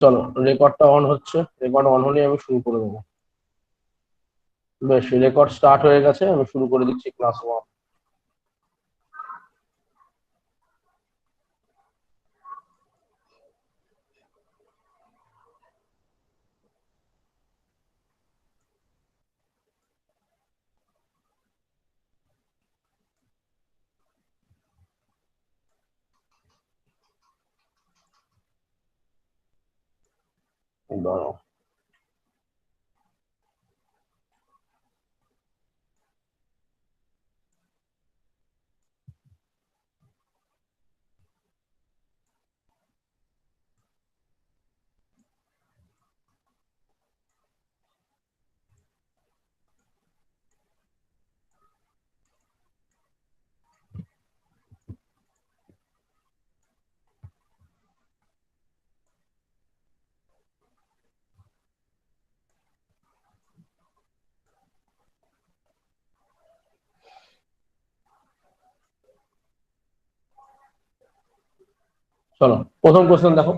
চলো, রেকর্ডটা অন হচ্ছে। রেকর্ড অন হলে আমি শুরু করে দেবো। বেশ, রেকর্ড স্টার্ট হয়ে গেছে, আমি শুরু করে দিচ্ছি ক্লাস 1। দাঁড়াও। চলো, প্রথম কোশ্চেন দেখো,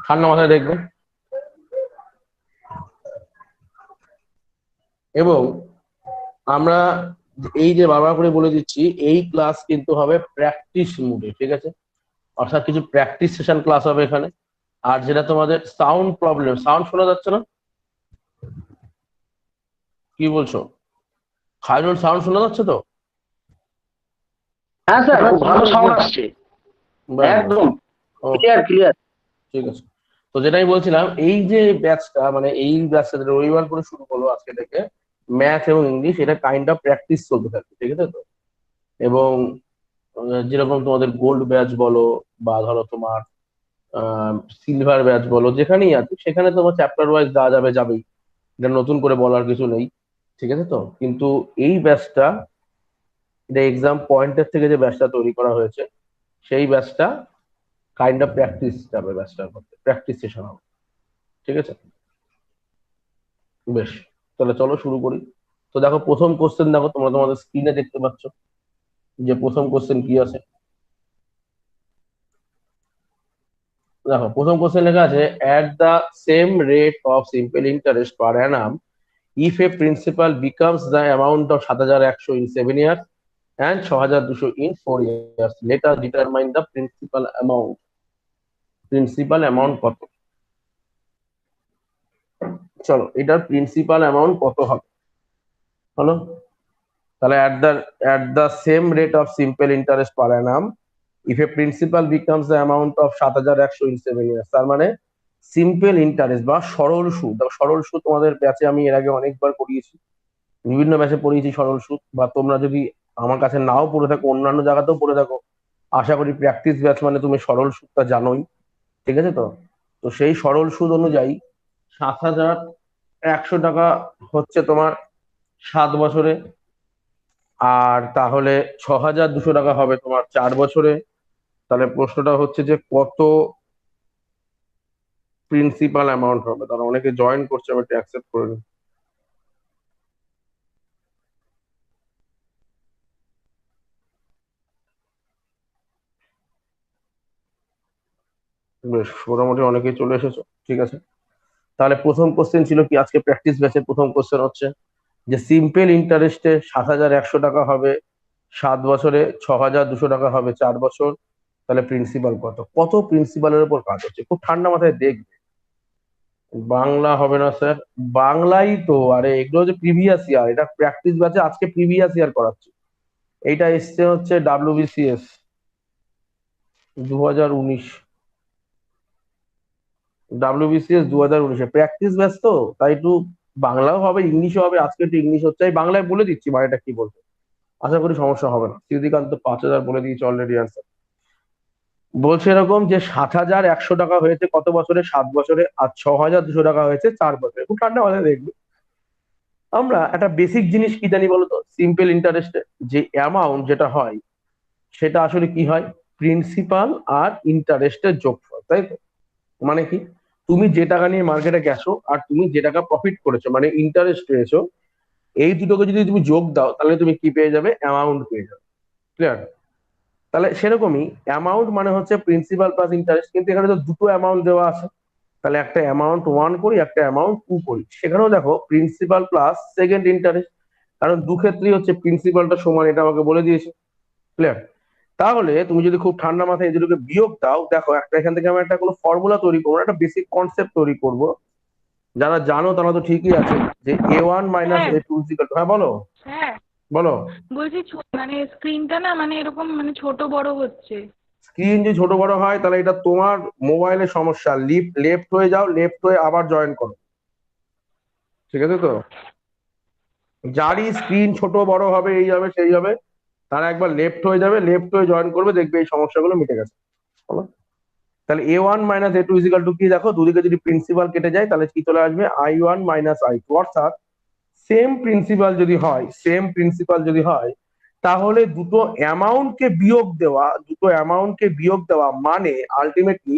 ঠান্ডা মাথায় দেখবে। এবং আমরা এই যে বারবার করে বলে দিচ্ছি, এই ক্লাস কিন্তু হবে প্র্যাকটিস মুডে, ঠিক আছে? অর্থাৎ কিছু প্র্যাকটিস সেশন ক্লাস হবে এখানে। আর যেটা তোমাদের সাউন্ড প্রবলেম, সাউন্ড শোনা যাচ্ছে না? কি বলছো? খায়রুল, সাউন্ড শোনা যাচ্ছে তো? হ্যাঁ স্যার, খুব ভালো সাউন্ড আসছে। বাহ বাহ। একদম ও, ক্লিয়ার ক্লিয়ার। ঠিক আছে। তো যেটাই বলছিলাম, এই যে ব্যাচটা, মানে এই ব্যাচটা রবিবার করে শুরু করলো আজকে থেকে, ম্যাথ এবং ইংলিশ, এটা কাইন্ড অফ প্র্যাকটিস চলতে থাকবে, ঠিক আছে তো? এবং যেরকম তোমাদের গোল্ড ব্যাচ বলো, বা ধরো তোমার সিলভার ব্যাচ বলো, যেখানেই আছে সেখানে তোমার চ্যাপ্টার ওয়াইজ দেওয়া যাবে, যাবেই। এটা নতুন করে বলার কিছু নেই, ঠিক আছে তো? কিন্তু এই ব্যাচটা, এটা এক্সাম পয়েন্টের থেকে যে ব্যাচটা তৈরি করা হয়েছে, সেই ব্যাচটা কাইন্ড অফ প্র্যাকটিস যাবে, ব্যাচটার মধ্যে প্র্যাকটিস সেশন হবে, ঠিক আছে? বেশ, তাহলে চলো শুরু করি। তো দেখো, প্রথম কোশ্চেন দেখো, তোমরা তোমাদের স্ক্রিনে দেখতে পাচ্ছ যে প্রথম কোশ্চেন কি আছে। দেখো, প্রথম কোশ্চেন লেখা আছে, at the same rate of simple interest per Anam, if A principal becomes the amount of 7,100 in 7 years and 6,200 in 4 years, let us determine the principal amount. Principal amount কত? চলো, এটার প্রিন্সিপাল অ্যামাউন্ট কত হবে হলো। তাহলে at the same rate of simple interest per annum, if a principal becomes the amount of 7,100 in 7 years, তার মানে simple interest বা সরল সুদ। দেখো, সরল সুদ তোমাদের ব্যাচে আমি এর আগে অনেকবার পড়িয়েছি, বিভিন্ন ব্যাচে পড়িয়েছি সরল সুদ। বা তোমরা যদি আমার কাছে নাও পড়ে থাকো, অন্যান্য জায়গাতেও পড়ে থাকো, আশা করি প্র্যাকটিস ব্যাচ মানে তুমি সরল সুদটা জানোই, ঠিক আছে তো? তো সেই সরল সুদ অনুযায়ী 7,100 টাকা হচ্ছে তোমার 7 বছরে। আর তাহলে 6,200 টাকা হবে তোমার 4 বছরে। তাহলে প্রশ্নটা হচ্ছে যে কত প্রিন্সিপাল অ্যামাউন্ট হবে। তারা অনেকে জয়েন করছে, আমি একটু অ্যাকসেপ্ট করে নিই। বেশ, মোটামুটি অনেকেই চলে এসেছো, ঠিক আছে। তাহলে প্রথম কোশ্চেন ছিল কি, আজকে প্র্যাকটিস ব্যাচের প্রথম কোশ্চেন হচ্ছে যে সিম্পল ইন্টারেস্টে 7,100 টাকা হবে 7 বছরে, 6,200 টাকা হবে 4 বছর। তাহলে প্রিন্সিপাল কত? কত প্রিন্সিপালের উপর কাজ হচ্ছে, খুব ঠান্ডা মাথায় দেখবে। বাংলা হবে না স্যার? বাংলাই তো, আরে এগুলো হচ্ছে প্রিভিয়াস ইয়ার, এটা প্র্যাকটিস ব্যাচে আজকে প্রিভিয়াস ইয়ার করাচ্ছে। এইটা এসছে হচ্ছে WBCS 2019। WBCS 2019 প্র্যাকটিস ব্যাচ তো, তাই একটু বাংলাও হবে ইংলিশও হবে। আজকে একটু ইংলিশ হচ্ছে, আমি বাংলায় বলে দিচ্ছি মানে কি বলবো। আশা করি সমস্যা হবে না। শ্রীকান্ত 5,000 বলে দিয়েছে অলরেডি আনসার। বলছে এরকম যে 7,100 টাকা হয়েছে কত বছরে? 7 বছরে। আর 6,200 টাকা হয়েছে 4 বছরে। খুব ঠান্ডা মাথায় দেখবে। আমরা একটা বেসিক জিনিস কি জানি বলতো, সিম্পল ইন্টারেস্টে যে অ্যামাউন্ট যেটা হয়, সেটা আসলে কি হয়? প্রিন্সিপাল আর ইন্টারেস্টের যোগফল, তাই তো? মানে কি, তুমি যে টাকা নিয়ে মার্কেটে গেছো আর তুমি যে টাকা প্রফিট করেছো, মানে ইন্টারেস্ট পেয়েছো, এই দুটোকে যদি তুমি যোগ দাও, তাহলে তুমি কি পেয়ে যাবে? অ্যামাউন্ট পেয়ে যাবে। ক্লিয়ার? তাহলে সেরকমই অ্যামাউন্ট মানে হচ্ছে প্রিন্সিপাল প্লাস ইন্টারেস্ট, কিন্তু এখানে তো দুটো অ্যামাউন্ট দেওয়া আছে, তাহলে একটা অ্যামাউন্ট ওয়ান করি, একটা অ্যামাউন্ট টু করি। সেখানেও দেখো প্রিন্সিপাল প্লাস সেকেন্ড ইন্টারেস্ট, কারণ দু ক্ষেত্রেই হচ্ছে প্রিন্সিপালটা সমান, এটা আমাকে বলে দিয়েছে। ক্লিয়ার? তাহলে তুমি যদি খুব ঠান্ডা মাথায় এই দুটোকে বিয়োগ দাও, দেখো একটা এখান থেকে আমি একটা কোনো ফর্মুলা তৈরি করবো, একটা বেসিক কনসেপ্ট তৈরি করব। যারা জানো তারা তো ঠিকই আছে, যে A1 minus sir, A2 equal to, হ্যাঁ বলো, স্যার বলো। বলছি মানে স্ক্রিনটা না মানে এরকম মানে ছোট বড় হচ্ছে। স্ক্রিন যদি ছোট বড় হয় তাহলে এটা তোমার মোবাইলের সমস্যা, লেফট হয়ে যাও, লেফট হয়ে আবার জয়েন করো, ঠিক আছে তো? যারই স্ক্রিন ছোট বড় হবে, এই হবে সেই হবে, তারা একবার লেফট হয়ে যাবে, লেফট হয়ে জয়েন করবে, দেখবে এই সমস্যাগুলো মিটে গেছে। বলো। তাহলে A1 minus A2 is equal two কি, দেখো দুদিকে যদি প্রিন্সিপাল কেটে যায় তাহলে কি চলে আসবে, I1 মাইনাস I2। অর্থাৎ সেম প্রিন্সিপাল যদি হয়, সেম প্রিন্সিপাল যদি হয়, তাহলে দুটো অ্যামাউন্টকে বিয়োগ দেওয়া মানে আলটিমেটলি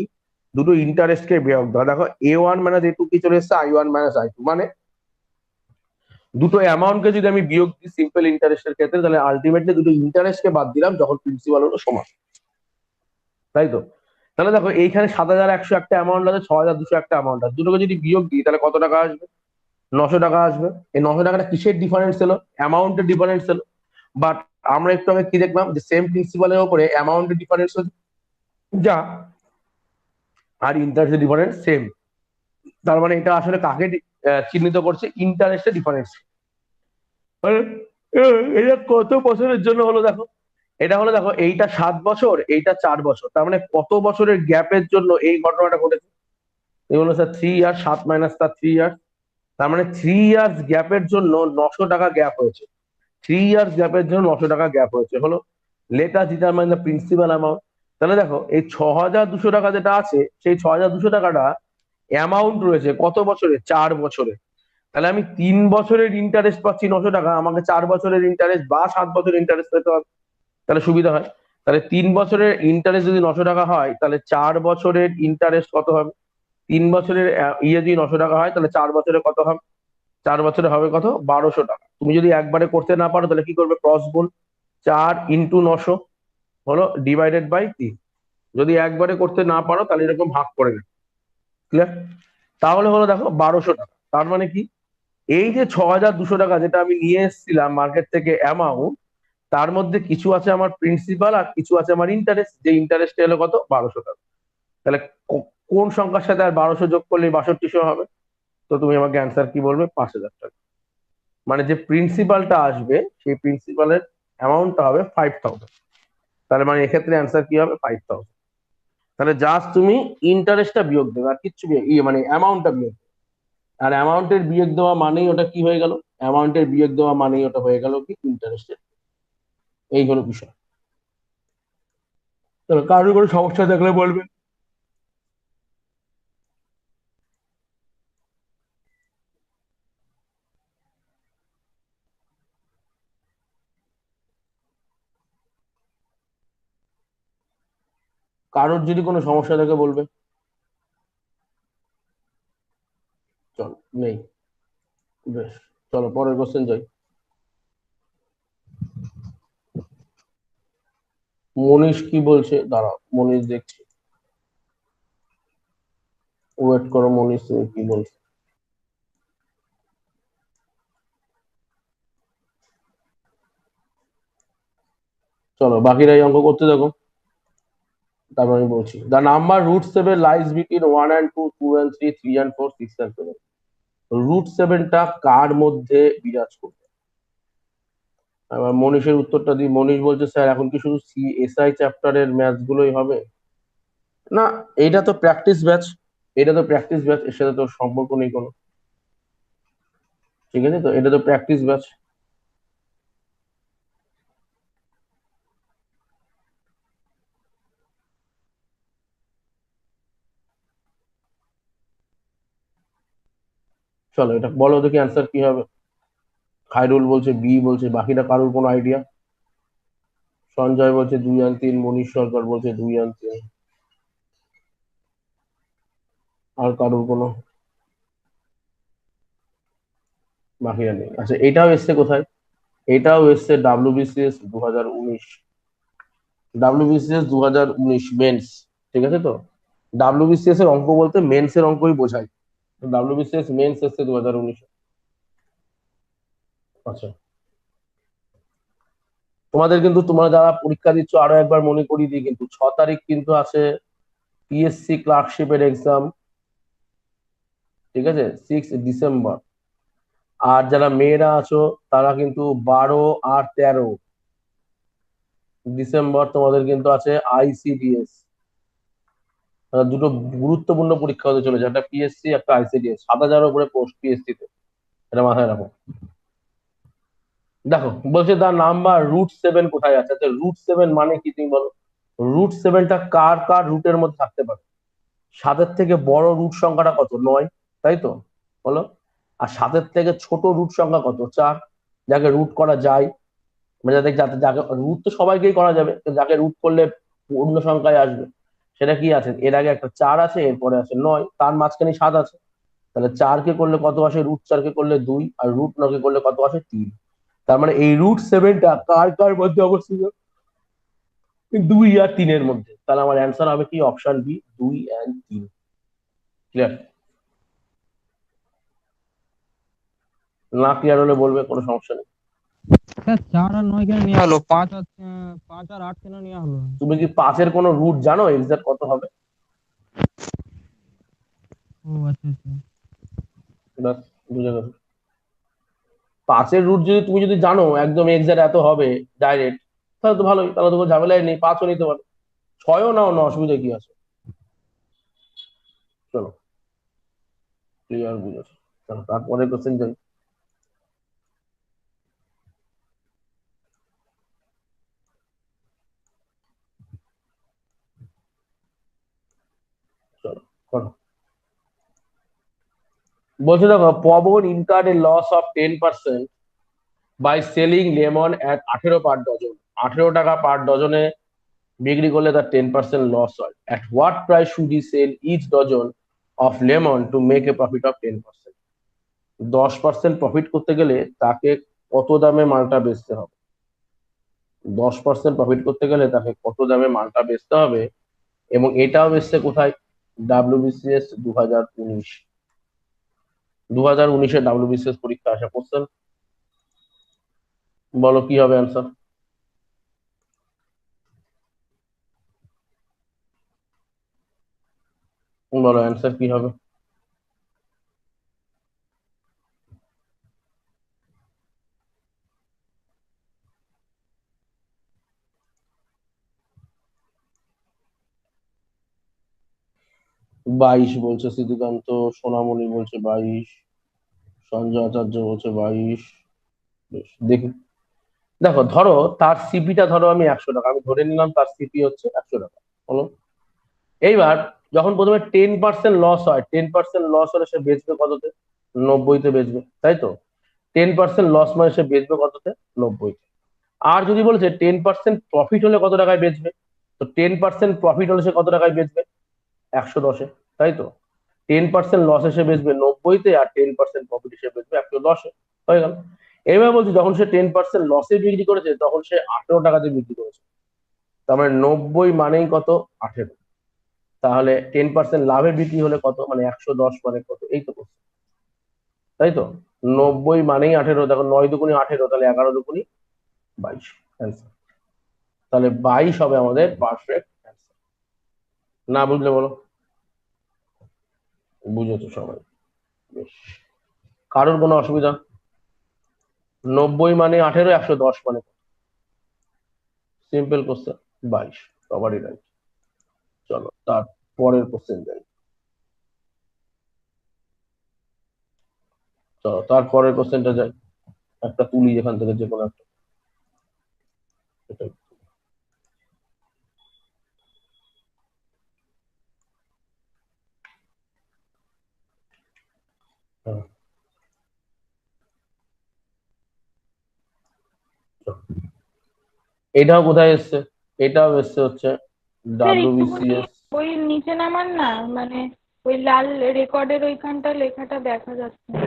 দুটো ইন্টারেস্টকে বিয়োগ দেওয়া। দেখো A1 মাইনাস A2 কি চলে এসছে, I1 মাইনাস I2, মানে দুটো অ্যামাউন্টকে যদি আমি বিয়োগ দিই সিম্পল ইন্টারেস্টের ক্ষেত্রে, তাহলে আলটিমেটলি দুটো ইন্টারেস্টকে বাদ দিলাম যখন প্রিন্সিপাল হলো সমান, তাই তো? তাহলে দেখো এইখানে 7,100 একটা অ্যামাউন্ট আছে, 6,200 একটা অ্যামাউন্ট আছে, দুটোকে যদি বিয়োগ দিই তাহলে কত টাকা আসবে, 900 টাকা আসবে। এই 900 টাকাটা কিসের ডিফারেন্স এলো, অ্যামাউন্টের ডিফারেন্স এলো। বাট আমরা একটু আগে কি দেখলাম, যে সেম প্রিন্সিপালের উপরে অ্যামাউন্টের ডিফারেন্স যা, আর ইন্টারেস্টের ডিফারেন্স সেম। তার মানে এটা আসলে কাকে চিহ্নিত করছে, ইন্টারেস্টের ডিফারেন্স। মানে এটা কত বছরের জন্য হলো দেখো, এটা হলো দেখো এইটা 7 বছর, এইটা 4 বছর, তার মানে কত বছরের গ্যাপের জন্য এই ঘটনাটা ঘটেছে, এগুলো স্যার 3 ইয়ার, 7 - তার 3 ইয়ার, তার মানে 3 ইয়ার্স গ্যাপের জন্য 900 টাকা গ্যাপ হয়েছে। 3 ইয়ার্স গ্যাপের জন্য 900 টাকা গ্যাপ হয়েছে, হলো let us determine the principal amount. তাহলে দেখো এই 6,200 টাকা যেটা আছে, সেই 6,200 টাকাটা অ্যামাউন্ট রয়েছে কত বছরে, 4 বছরে। তাহলে আমি 3 বছরের ইন্টারেস্ট পাচ্ছি 900 টাকা, আমাকে 4 বছরের ইন্টারেস্ট বা 7 বছরের ইন্টারেস্ট পেতে হবে, তাহলে সুবিধা হয়। তাহলে 3 বছরের ইন্টারেস্ট যদি 900 টাকা হয়, তাহলে 4 বছরের ইন্টারেস্ট কত হবে, 3 বছরের ইয়ে যদি 900 টাকা হয়, তাহলে 4 বছরে কত হবে, 4 বছরে হবে কত, 1,200 টাকা। তুমি যদি একবারে করতে না পারো তাহলে কি করবে, ক্রস গুণ, 4 × 900 হলো ডিভাইডেড বাই 3। যদি একবারে করতে না পারো তাহলে এরকম ভাগ করে নেবে। ক্লিয়ার? তাহলে হলো দেখো 1,200 টাকা। তার মানে কি, এই যে 6,200 টাকা যেটা আমি নিয়ে এসেছিলাম মার্কেট থেকে অ্যামাউন্ট, তার মধ্যে কিছু আছে আমার প্রিন্সিপাল আর কিছু আছে আমার ইন্টারেস্ট, যে ইন্টারেস্ট এলো কত, 1,200 টাকা। তাহলে কোন সংখ্যার সাথে আর 1,200 যোগ করলে 6200 হবে? তো তুমি আমাকে অ্যান্সার কি বলবে, 5,000 টাকা। মানে যে প্রিন্সিপালটা আসবে সেই প্রিন্সিপালের অ্যামাউন্টটা হবে 5,000। তাহলে মানে এক্ষেত্রে অ্যান্সার কি হবে, 5,000। তাহলে জাস্ট তুমি ইন্টারেস্টটা বিয়োগ দেবে, আর কিচ্ছু মানে অ্যামাউন্টটা বিয়োগ দেবে। আর অ্যামাউন্টের বিয়োগ দেওয়া মানেই ওটা কি হয়ে গেল, অ্যামাউন্টের বিয়োগ দেওয়া মানেই ওটা হয়ে গেল কি, ইন্টারেস্টের। এই হলো বিষয়। তাহলে কারোর কোনো সমস্যা থাকলে বলবে। কারোর যদি কোনো সমস্যা থাকে বলবে। চল, নেই, বেশ, চলো পরের কোশ্চেন যাই। মনীষ কি বলছে, দাঁড়াও মনীষ দেখছি, ওয়েট করো, মনীষ তুমি কি বলছে। চলো বাকিরা এই অঙ্ক করতে দেখো, তারপর আমি বলছি। The number √7 lies between 1 and 2, 2 and 3, 3 and 4, 6 and 7। √7টা কার মধ্যে বিরাজ করবে? এবার মনীষের উত্তরটা দিই। মনীষ বলছে স্যার এখন কি শুধু SI চ্যাপ্টারের ম্যাথস গুলোই হবে? না, এটা তো প্র্যাকটিস ব্যাচ, এটা তো প্র্যাকটিস ব্যাচ, এর সাথে তো সম্পর্ক নেই কোনো, ঠিক আছে তো, এটা তো প্র্যাকটিস ব্যাচ। চলো এটা বলো দেখি অ্যান্সার কি হবে। খায়রুল বলছে বি বলছে, বাকিটা কারোর কোনো আইডিয়া? সঞ্জয় বলছে 2 and 3, মনীষ সরকার বলছে 2 and 3, আর কারোর কোনো, বাকিরা নেই। আচ্ছা এটাও এসছে কোথায়, এটাও এসছে WBCS 2019, ডাব্লিউবিসিএস 2019 মেন্স, ঠিক আছে তো? ডাব্লিউবিসিএস এর অঙ্ক বলতে মেন্স এর অঙ্কই বোঝায়। ডাব্লিউবিসিএস মেন্স এসছে 2019। আচ্ছা, তোমাদের কিন্তু তোমরা যারা পরীক্ষা দিচ্ছ আরো একবার মনে করিয়ে দিই, কিন্তু 6 তারিখ কিন্তু আছে পিএসসি ক্লার্কশিপের এক্সাম, ঠিক আছে, 6 ডিসেম্বর। আর যারা মেয়েরা আছো তারা কিন্তু 12 আর 13 ডিসেম্বর তোমাদের কিন্তু আছে আইসিডিএস। দুটো গুরুত্বপূর্ণ পরীক্ষা হতে চলেছে, একটা পিএসসি একটা আইসিডিএস, 7,000 উপরে পোস্ট পিএসসি তে, এটা মাথায় রাখো। দেখো বলছে দা নাম্বার √7 কোথায় আছে। আচ্ছা, √7 মানে কি তুমি বলো? √7টা কার কার রুটের মধ্যে থাকতে পারে? 7-এর থেকে বড় রুট সংখ্যাটা কত? 9, তাই তো? বলো। আর 7-এর থেকে ছোট রুট সংখ্যা কত? 4। যাকে রুট করা যায়, মানে যাতে যাতে যাকে রুট তো সবাইকেই করা যাবে, তো যাকে রুট করলে পূর্ণ সংখ্যায় আসবে সেটা কি আছে? এর আগে একটা 4 আছে, এরপরে আছে 9, তার মাঝখানে 7 আছে। তাহলে 4 কে করলে কত আসে? √4 কে করলে 2, আর √9 কে করলে কত আসে? 3। তার মানে এই √7টা কার কার মধ্যে অবস্থিত? 2 আর 3-এর মধ্যে। তাহলে আমার অ্যান্সার হবে কি? অপশন বি, 2 আর 3। ক্লিয়ার? না ক্লিয়ার হলে বলবে, কোনো সমস্যা নেই। স্যার 4 আর 9 কেন নেওয়া হলো? 5 আর 8 কেন নেওয়া হলো? তুমি কি 5-এর কোনো রুট জানো এক্সাক্ট কত হবে? ও আচ্ছা আচ্ছা। এটা বুঝে গেছো? 5-এর রুট যদি তুমি যদি জানো একদম এক্সাক্ট এত হবে ডাইরেক্ট, তাহলে তো ভালোই, তাহলে তো কোনো ঝামেলাই নেই, 5ও নিতে পারো, 6ও নাও, না অসুবিধা কি আছে। চলো, ক্লিয়ার, বুঝেছো? চলো তারপরে কোশ্চেন যাই। চলো করো। বলছে দেখো, Pawan incurred a loss of 10% by selling lemon at 18 per dozen. 18 টাকা পার ডজনে বিক্রি করলে তার 10% লস হয়। At what price should he sell each dozen of lemon to make a profit of 10%? 10% profit করতে গেলে তাকে কত দামে মালটা বেচতে হবে? 10% প্রফিট করতে গেলে তাকে কত দামে মালটা বেচতে হবে? এবং এটাও বেচছে কোথায়? ডাব্লিউবিসিএস 2019। 2019-এ ডাব্লিউবিসিএস পরীক্ষা আসা কোশ্চেন। বলো কি হবে অ্যান্সার? বলো অ্যান্সার কি হবে? 22 বলছে সিদ্ধিকান্ত, সোনামণি বলছে 22, সঞ্জয় আচার্য বলছে 22। বেশ, দেখি। দেখো ধরো তার সিপিটা ধরো আমি 100 টাকা, আমি ধরে নিলাম তার সিপি হচ্ছে 100 টাকা। বলো, এইবার যখন প্রথমে 10% লস হয়, 10% লস হলে সে বেচবে কততে? 90-তে বেচবে, তাই তো? 10% লস মানে সে বেচবে কততে? 90-তে। আর যদি বলেছে 10% প্রফিট হলে কত টাকায় বেচবে, তো 10% প্রফিট হলে সে কত টাকায় বেচবে? 110-এ, তাই তো? 10% লস এসে বেচবে 90-তে, আর 10% প্রফিট এসে বেচবে 110-এ। হয়ে গেল। এবার বলছি যখন সে 10% লসে বিক্রি করেছে তখন সে 18 টাকাতে বিক্রি করেছে। তার মানে 90 মানেই কত? 18। তাহলে 10% লাভে বিক্রি হলে কত? মানে 110 মানে কত? এই তো question, তাই তো? 90 মানেই 18, দেখো 9 দুগুণে 18, তাহলে 11 দুগুণে 22। অ্যান্সার তাহলে 22 হবে আমাদের পারফেক্ট অ্যান্সার। না বুঝলে বলো। বুঝেছো সবাই? বেশ, কারোর কোনো অসুবিধা? 90 মানে 18, 110 মানে সিম্পল কোশ্চেন। 22, সবারই রাইট। চলো তার পরের কোশ্চেন যাই। চলো তার পরের কোশ্চেনটা যাই, একটা তুলি যেখান থেকে, যে কোনো একটা। এটাই। হ্যাঁ, চলো। এটাও কোথায় এসছে? এটাও এসছে হচ্ছে স্যার একটুখানি ডাব্লিউবিসিএস। ওই নিচে নামান না, মানে ওই লাল রেকর্ডের ওইখানটা লেখাটা দেখা যাচ্ছে না।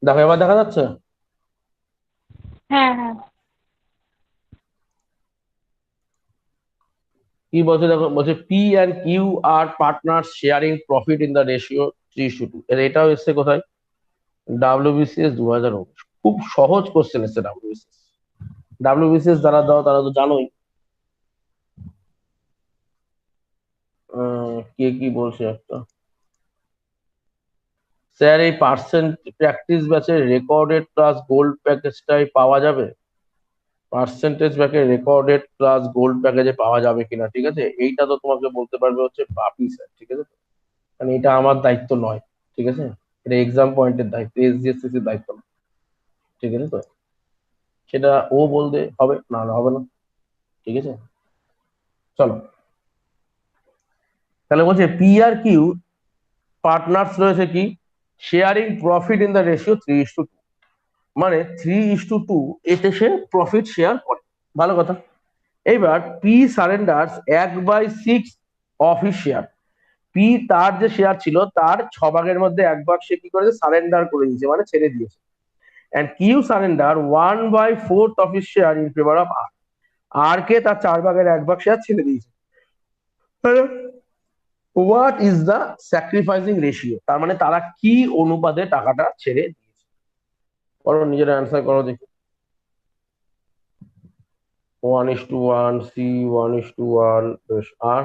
দেখো এবার দেখা যাচ্ছে। হ্যাঁ হ্যাঁ। কি বলছে দেখো, বলছে P and Q are partner sharing profit in the ratio 3:2। এটাও এসছে কোথায়? WBCS 2019। খুব সহজ কোশ্চেন এসছে WBCS। WBCS যারা দাও তারা তো জানোই। কে কি বলছে একটা, স্যার এই পার্সেন্ট প্র্যাকটিস ব্যাচের রেকর্ডেড প্লাস গোল্ড প্যাকেজটাই পাওয়া যাবে? পার্সেন্টেজ ব্যাকে রেকর্ডেড প্লাস গোল্ড প্যাকেজে পাওয়া যাবে কিনা, ঠিক আছে, এইটা তো তোমাকে বলতে পারবে হচ্ছে বাপি স্যার, ঠিক আছে। মানে এটা আমার দায়িত্ব নয়, ঠিক আছে। এটা এক্সাম পয়েন্টের দায়িত্ব, SGSCC দায়িত্ব না, ঠিক আছে তো। সেটা ও বলতে হবে, না হলে হবে না, ঠিক আছে। চলো, তাহলে বলছে পি আর কিউ পার্টনার্স রয়েছে কি, sharing profit in the ratio 3:2। মানে 3:2 এতে সে প্রফিট শেয়ার করে। ভালো কথা। এইবার P সারেন্ডার্স 1/6 of his share. P তার যে শেয়ার ছিল তার 6 ভাগের মধ্যে 1 ভাগ সে কি করেছে, সারেন্ডার করে দিয়েছে, মানে ছেড়ে দিয়েছে। And Q surrender 1/4 of his share in favour of R. R কে তার 4 ভাগের 1 ভাগ শেয়ার ছেড়ে দিয়েছে। What is the sacrificing ratio, তার মানে তারা কি অনুপাতে টাকাটা ছেড়ে দিয়েছে। করো, নিজের অ্যান্সার করো দেখি। 1:1, সি 1:1, বেশ। আর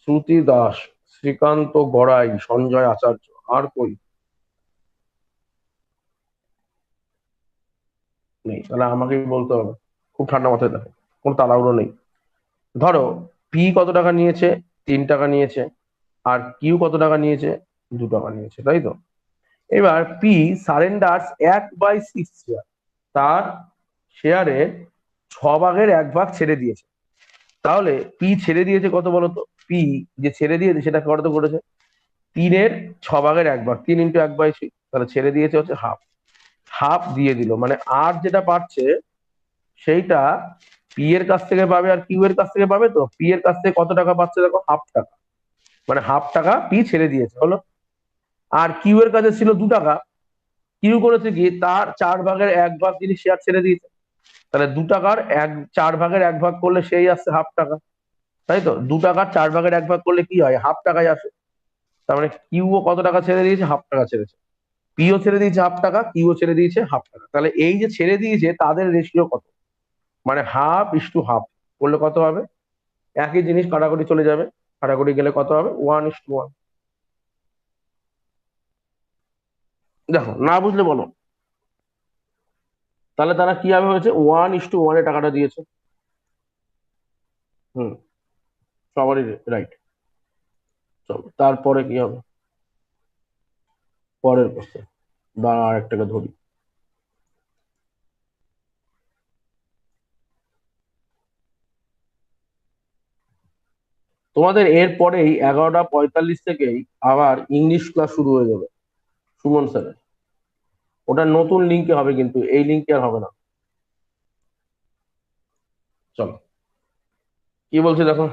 শ্রুতি দাস, শ্রীকান্ত গড়াই, সঞ্জয় আচার্য, আর কই নেই? তাহলে আমাকেই বলতে হবে। খুব ঠান্ডা মাথায় দেখো, কোনো তাড়াহুড়ো নেই। ধরো পি কত টাকা নিয়েছে, 3 টাকা নিয়েছে। আর কিউ কত টাকা নিয়েছে, 2 টাকা নিয়েছে, তাই তো। এবার পি সারেন্ডার্স 1/6 শেয়ার, তার শেয়ারের 6 ভাগের 1 ভাগ ছেড়ে দিয়েছে। তাহলে পি ছেড়ে দিয়েছে কত বলতো, পি যে ছেড়ে দিয়েছে সেটা কত করেছে, 3/6 3 × 1/6, তাহলে ছেড়ে দিয়েছে হচ্ছে হাফ। হাফ দিয়ে দিল, মানে আর যেটা পাচ্ছে সেইটা পি এর কাছ থেকে পাবে আর কিউ এর কাছ থেকে পাবে। তো পি এর কাছ থেকে কত টাকা পাচ্ছে দেখো, 1/2 টাকা, মানে 1/2 টাকা পি ছেড়ে দিয়েছে, হলো। আর কিউ এর কাছে ছিল 2 টাকা, কিউ করেছে কি তার 4 ভাগের 1 ভাগ তিনি শেয়ার ছেড়ে দিয়েছে। তাহলে 2 টাকার 4 ভাগের 1 ভাগ করলে সেই আসছে 1/2 টাকা, তাই তো। 2 টাকার 4 ভাগের 1 ভাগ করলে কি হয়, 1/2 টাকায় আসে। তার মানে কিউ ও কত টাকা ছেড়ে দিয়েছে, 1/2 টাকা ছেড়েছে। পিও ছেড়ে দিয়েছে 1/2 টাকা, কিউ ছেড়ে দিয়েছে 1/2 টাকা। তাহলে এই যে ছেড়ে দিয়েছে তাদের রেশিও কত, মানে 1/2:1 করলে কত হবে, একই জিনিস কাটাকুটি চলে যাবে। কাটাকুটি গেলে কত হবে, 1:1। দেখো না বুঝলে বলো। তাহলে তারা কি হবে হয়েছে, 1:1 টাকাটা দিয়েছে। হুম, সবারই রাইট। চলো তারপরে কি হবে, পরের কোশ্চেন। দাঁড়া আরেকটাকে ধরি। তোমাদের এর পরেই 11টা 45 থেকেই আবার ইংলিশ ক্লাস শুরু হয়ে যাবে সুমন স্যারের। ওটা নতুন লিঙ্কে হবে, কিন্তু এই লিঙ্কে আর হবে না। চলো কি বলছে দেখো।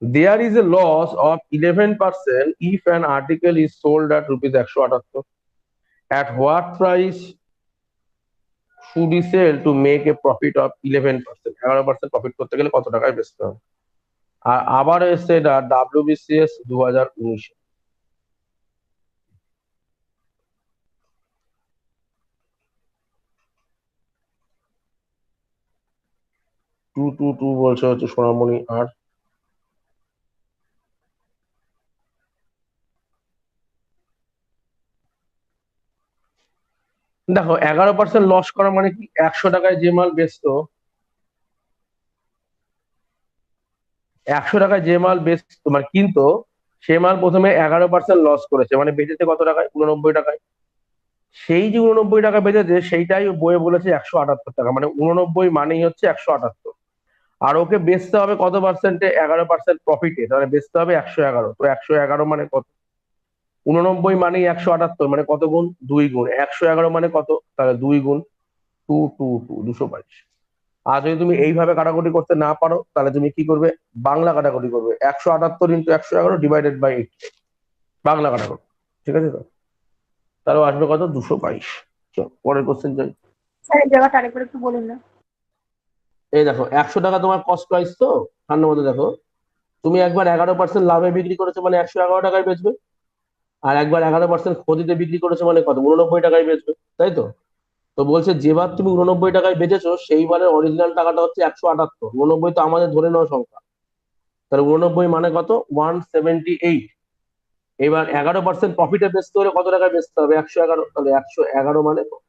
There is a loss of 11% if an article is sold at rupees 178. At what price should we sell to make a profit of 11%? 11% profit করতে গেলে কত টাকায় বেচতে হবে? আর আবার এসছে এটা WBCS 2019। 222 বলছে হচ্ছে সোনামণি। আর দেখো 11% লস করা মানে কি, 100 টাকায় যে মাল বেচতো, 100 টাকায় যে মাল বেচতো মানে কিনতো, সে মাল প্রথমে 11% লস করেছে, মানে বেচেছে কত টাকায়, 89 টাকায়। সেই যে 89 টাকা বেচেছে সেইটাই বইয়ে বলেছে 178 টাকা, মানে 89 মানেই হচ্ছে 178। আর ওকে বেচতে হবে কত পার্সেন্টে, 11% প্রফিটে, তাহলে বেচতে হবে 111। তো 111 মানে কত, 89 মানেই 178, মানে কত গুণ, 2 গুণ। 111 মানে কত, তাহলে 2 গুণ 222, 222। আর যদি তুমি এইভাবে কাটাকুটি করতে না পারো তাহলে তুমি কি করবে, বাংলা কাটাকুটি করবে, 178 × 111 ÷ 8, বাংলা কাটাকুটি। ঠিক আছে তো? তারও আসবে কত? 222। চল পরের কোশ্চেন যাই। স্যার এই জায়গাটা আরেকবার একটু বলুন না। এই দেখো 100 টাকা তোমার কস্ট প্রাইস, তো ঠান্ডা মধ্যে দেখো, তুমি একবার 11% লাভে বিক্রি করেছো মানে 111 টাকায় বেচবে, আর একবার 11% ক্ষতিতে বিক্রি করেছো মানে কত? 89 টাকায় বেচবে, তাই তো? তো বলছে যেবার তুমি 89 টাকায় বেচেছো সেইবারের অরিজিনাল টাকাটা হচ্ছে 178। 89 তো আমাদের ধরে নেওয়া সংখ্যা, তাহলে 89 মানে কত? 178। এবার 11% প্রফিটে বেচতে হলে কত টাকায় বেচতে হবে? 111। তাহলে 111 মানে কত?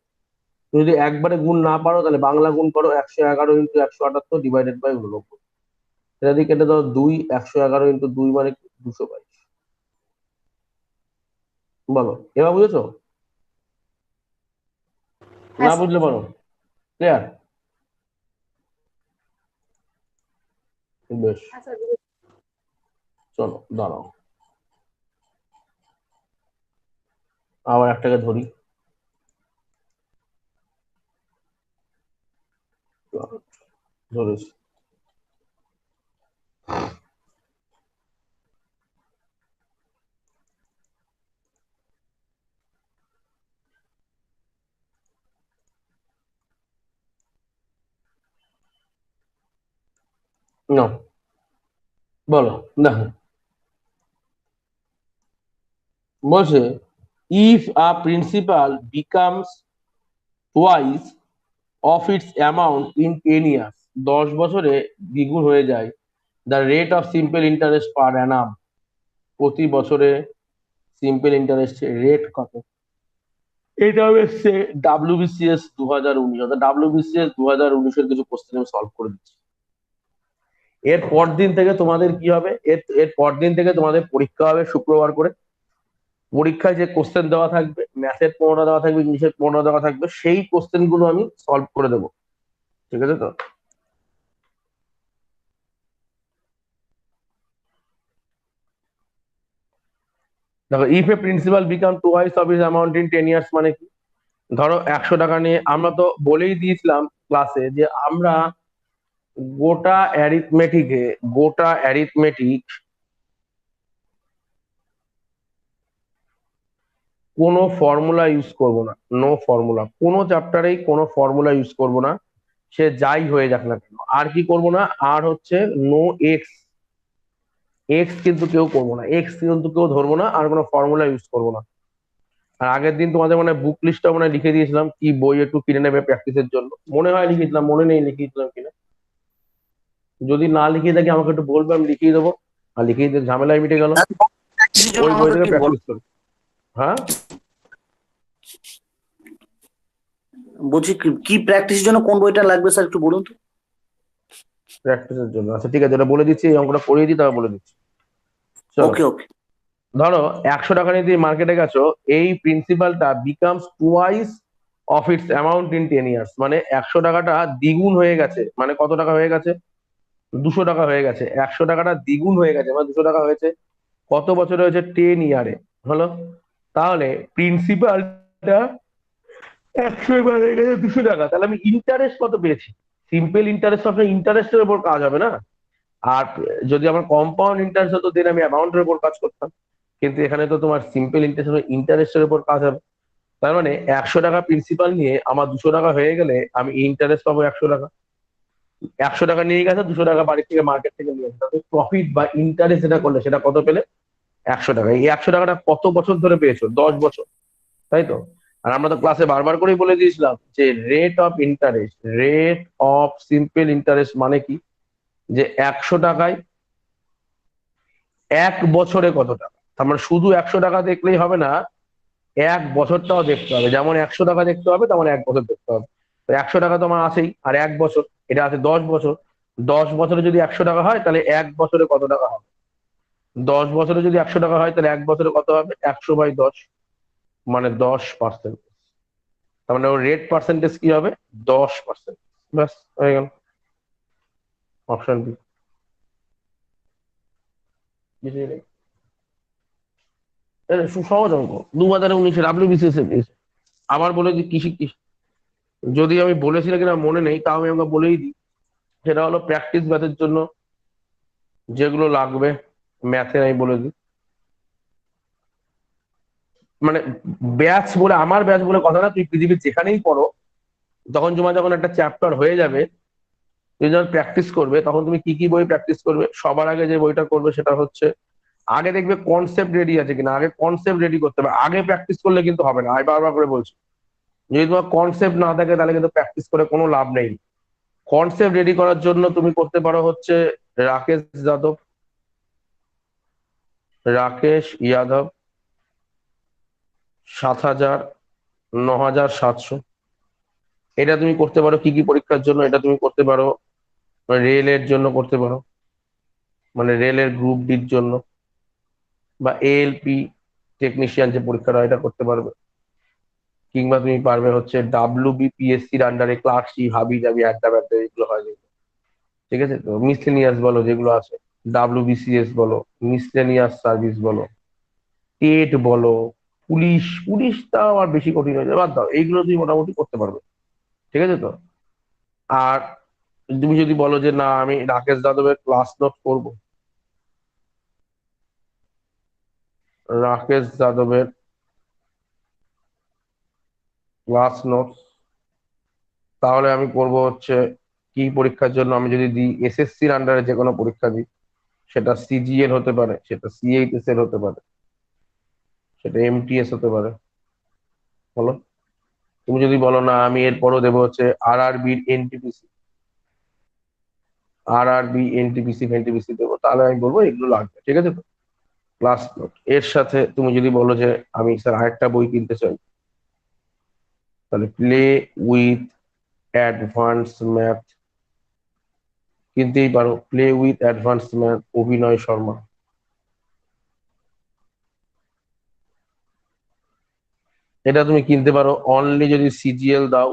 তুমি যদি একবারে গুণ না পারো তাহলে বাংলা গুণ করো, 111 × 178 ডিভাইডেড বাই 89। এটা দিয়ে কেটে দাও 2, 111 × 2 মানে 222। বলো, এবার বুঝেছো? না হ্যাঁ স্যার। বুঝলে বলো। ক্লিয়ার? বেশ, হ্যাঁ স্যার। চলো দাঁড়াও, আবার একটাকে ধরি। ধরেছি। না, বলো। দেখো বলছে if a principal becomes twice of its amount in 10 years, 10 বছরে দ্বিগুণ হয়ে যায়, the rate of simple interest পার অ্যানাম, প্রতি বছরে সিম্পল ইন্টারেস্ট রেট কত? এটা হচ্ছে WBCS 2019, অর্থাৎ WBCS 2019-এর কিছু কোশ্চেন আমি সলভ করে দিচ্ছি। এর পর দিন থেকে তোমাদের কি হবে? এর পর দিন থেকে তোমাদের পরীক্ষা হবে শুক্রবার করে। পরীক্ষায় যে কোশ্চেন দেওয়া থাকবে, ম্যাথের 15টা দেওয়া থাকবে, ইংলিশের 15টা দেওয়া থাকবে, সেই কোশ্চেন গুলো আমি সলভ করে দেবো। ঠিক আছে তো? দেখো if A principal become twice of his amount in 10 years মানে কি? ধরো 100 টাকা নিয়ে, আমরা তো বলেই দিয়েছিলাম ক্লাসে যে আমরা গোটা অ্যারিথমেটিকে, গোটা অ্যারিথমেটিক কোনো ফর্মুলা ইউজ করব না। নো ফর্মুলা, কোনো চ্যাপ্টারেই কোনো ফর্মুলা ইউজ করব না, সে যাই হয়ে যাক না কেন। আর কি করব না? আর হচ্ছে নো এক্স, এক্স কিন্তু কেউ করবো না, এক্স কিন্তু কেউ ধরবো না, আর কোনো ফর্মুলা ইউজ করবো না। আর আগের দিন তোমাদের মানে বুক লিস্টটা মানে লিখে দিয়েছিলাম কি বই একটু কিনে নেবে প্র্যাকটিসের জন্য, মনে হয় লিখেছিলাম, মনে নেই লিখিয়েছিলাম কিনা। যদি না লিখিয়ে থাকি আমাকে একটু বলবে, আমি লিখিয়ে দেবো। আর লিখিয়ে দিতে ঝামেলায় মিটে গেল। প্র্যাকটিসের জন্য ওই বই আমাকে থেকে একটু প্র্যাকটিস করো। হ্যাঁ, বলছি কি প্র্যাকটিসের জন্য কোন বইটা লাগবে স্যার একটু বলুন তো। প্র্যাকটিসের জন্য, আচ্ছা ঠিক আছে, এটা বলে দিচ্ছি, এই অঙ্কটা করিয়ে দিই তারপর বলে দিচ্ছি। চলো, ওকে ওকে। ধরো 100 টাকা নিয়ে তুমি মার্কেটে গেছো, এই প্রিন্সিপালটা becomes twice of its amount in 10 years, মানে 100 টাকাটা দ্বিগুণ হয়ে গেছে, মানে কত টাকা হয়ে গেছে? 200 টাকা হয়ে গেছে। 100 টাকাটা দ্বিগুণ হয়ে গেছে মানে 200 টাকা হয়েছে। কত বছরে হয়েছে? 10 year হলো। তাহলে প্রিন্সিপালটা 100 বার হয়ে গেছে 200 টাকা, তাহলে আমি ইন্টারেস্ট কত পেয়েছি? সিম্পল ইন্টারেস্ট আপনার ইন্টারেস্টের উপর কাজ হবে না। আর যদি আমার কম্পাউন্ড ইন্টারেস্ট হতো দেন আমি অ্যামাউন্টের উপর কাজ করতাম, কিন্তু এখানে তো তোমার সিম্পল ইন্টারেস্ট, ইন্টারেস্টের উপর কাজ হবে। তার মানে 100 টাকা প্রিন্সিপাল নিয়ে আমার 200 টাকা হয়ে গেলে আমি ইন্টারেস্ট পাবো 100 টাকা। 100 টাকা নিয়ে গেছে, 200 টাকা বাড়ি থেকে মার্কেট থেকে নিয়ে গেছে, তাহলে প্রফিট বা ইন্টারেস্ট যেটা করলে সেটা কত পেলে? 100 টাকা। এই 100 টাকাটা কত বছর ধরে পেয়েছো? 10 বছর, তাই তো? আর আমরা তো ক্লাসে বারবার করেই বলে দিয়েছিলাম যে rate of interest, rate of simple interest মানে কি? যে 100 টাকায় 1 বছরে কত টাকা। তার মানে শুধু 100 টাকা দেখলেই হবে না, 1 বছরটাও দেখতে হবে। যেমন 100 টাকা দেখতে হবে তেমন 1 বছর দেখতে হবে। তো 100 টাকা তো আমার আছেই, আর 1 বছর, এটা আছে 10 বছর। 10 বছরে যদি 100 টাকা হয় তাহলে 1 বছরে কত টাকা হবে? 10 বছরে যদি 100 টাকা হয় তাহলে 1 বছরে কত হবে? 100/10, মানে 10%। তার মানে ওর রেট পার্সেন্টেজ কি হবে? 10%। ব্যাস হয়ে গেল, অপশন বি। কিছুই নেই। এটা সহজ অঙ্ক, 2019 WBCS দিয়েছে। আবার বলে দিই কৃষি কৃষি, যদি আমি বলেছিলাম কিনা মনে নেই, তাও আমি আমাকে বলেই দিই। সেটা হলো প্র্যাকটিস ম্যাথের জন্য যেগুলো লাগবে, ম্যাথে আমি বলে দিই। মানে ব্যাচ বলে, আমার ব্যাচ বলে কথা না, তুই পৃথিবীর যেখানেই পড়ো, যখন একটা চ্যাপ্টার হয়ে যাবে, তুমি যখন প্র্যাকটিস করবে, তখন তুমি কি কি বই প্র্যাকটিস করবে? সবার আগে যে বইটা করবে সেটা হচ্ছে, আগে দেখবে কনসেপ্ট রেডি আছে কিনা, আগে কনসেপ্ট রেডি করতে হবে। আগে প্র্যাকটিস করলে কিন্তু হবে না, আমি বারবার করে বলছি। যদি তোমার কনসেপ্ট না থাকে তাহলে কিন্তু প্র্যাকটিস করে কোনো লাভ নেই। কনসেপ্ট রেডি করার জন্য তুমি করতে পারো হচ্ছে রাকেশ যাদব, রাকেশ ইয়াদব, 7,000, 9,700। এটা তুমি করতে পারো কি কি পরীক্ষার জন্য, এটা তুমি করতে পারো রেলের জন্য করতে পারো, মানে রেলের গ্রুপ ডির জন্য, বা এএলপি টেকনিশিয়ান যে পরীক্ষাটা হয়, এটা করতে পারবে। কিংবা তুমি পারবে হচ্ছে WBPSC-র আন্ডারে ক্লার্কশিপ, হাবি জাবি, আড্ডা ব্যাড্ডা, এগুলো হয় যেগুলো, ঠিক আছে তো, মিসলেনিয়াস বলো যেগুলো আছে, WBCS বলো, মিসলেনিয়াস সার্ভিস বলো, টেট বলো, পুলিশ, পুলিশটা আর বেশি কঠিন হয়ে যাবে, বাদ দাও, এইগুলো তুমি মোটামুটি করতে পারবে, ঠিক আছে তো। আর তুমি যদি বলো যে না আমি রাকেশ যাদবের ক্লাস নোট করবো, রাকেশ যাদবের ক্লাস নোট, তাহলে আমি করব হচ্ছে কি পরীক্ষার জন্য, আমি যদি দিই SSC-র আন্ডারে যে কোনো পরীক্ষা দিই, সেটা CGL হতে পারে, সেটা CHS-এর হতে পারে, সেটা MTS হতে পারে, বলো। তুমি যদি বলো না আমি এরপরও দেবো হচ্ছে RRB NTPC দেবো, তাহলে আমি বলবো এগুলো লাগবে, ঠিক আছে তো। ক্লাস নোট এর সাথে তুমি যদি বলো যে আমি স্যার আরেকটা বই কিনতে চাই, তাহলে প্লে উইথ অ্যাডভান্স ম্যাথ কিনতেই পারো, প্লে উইথ অ্যাডভান্স ম্যাথ, অভিনয় শর্মা। এটা তুমি কিনতে পারো অনলি যদি CGL দাও,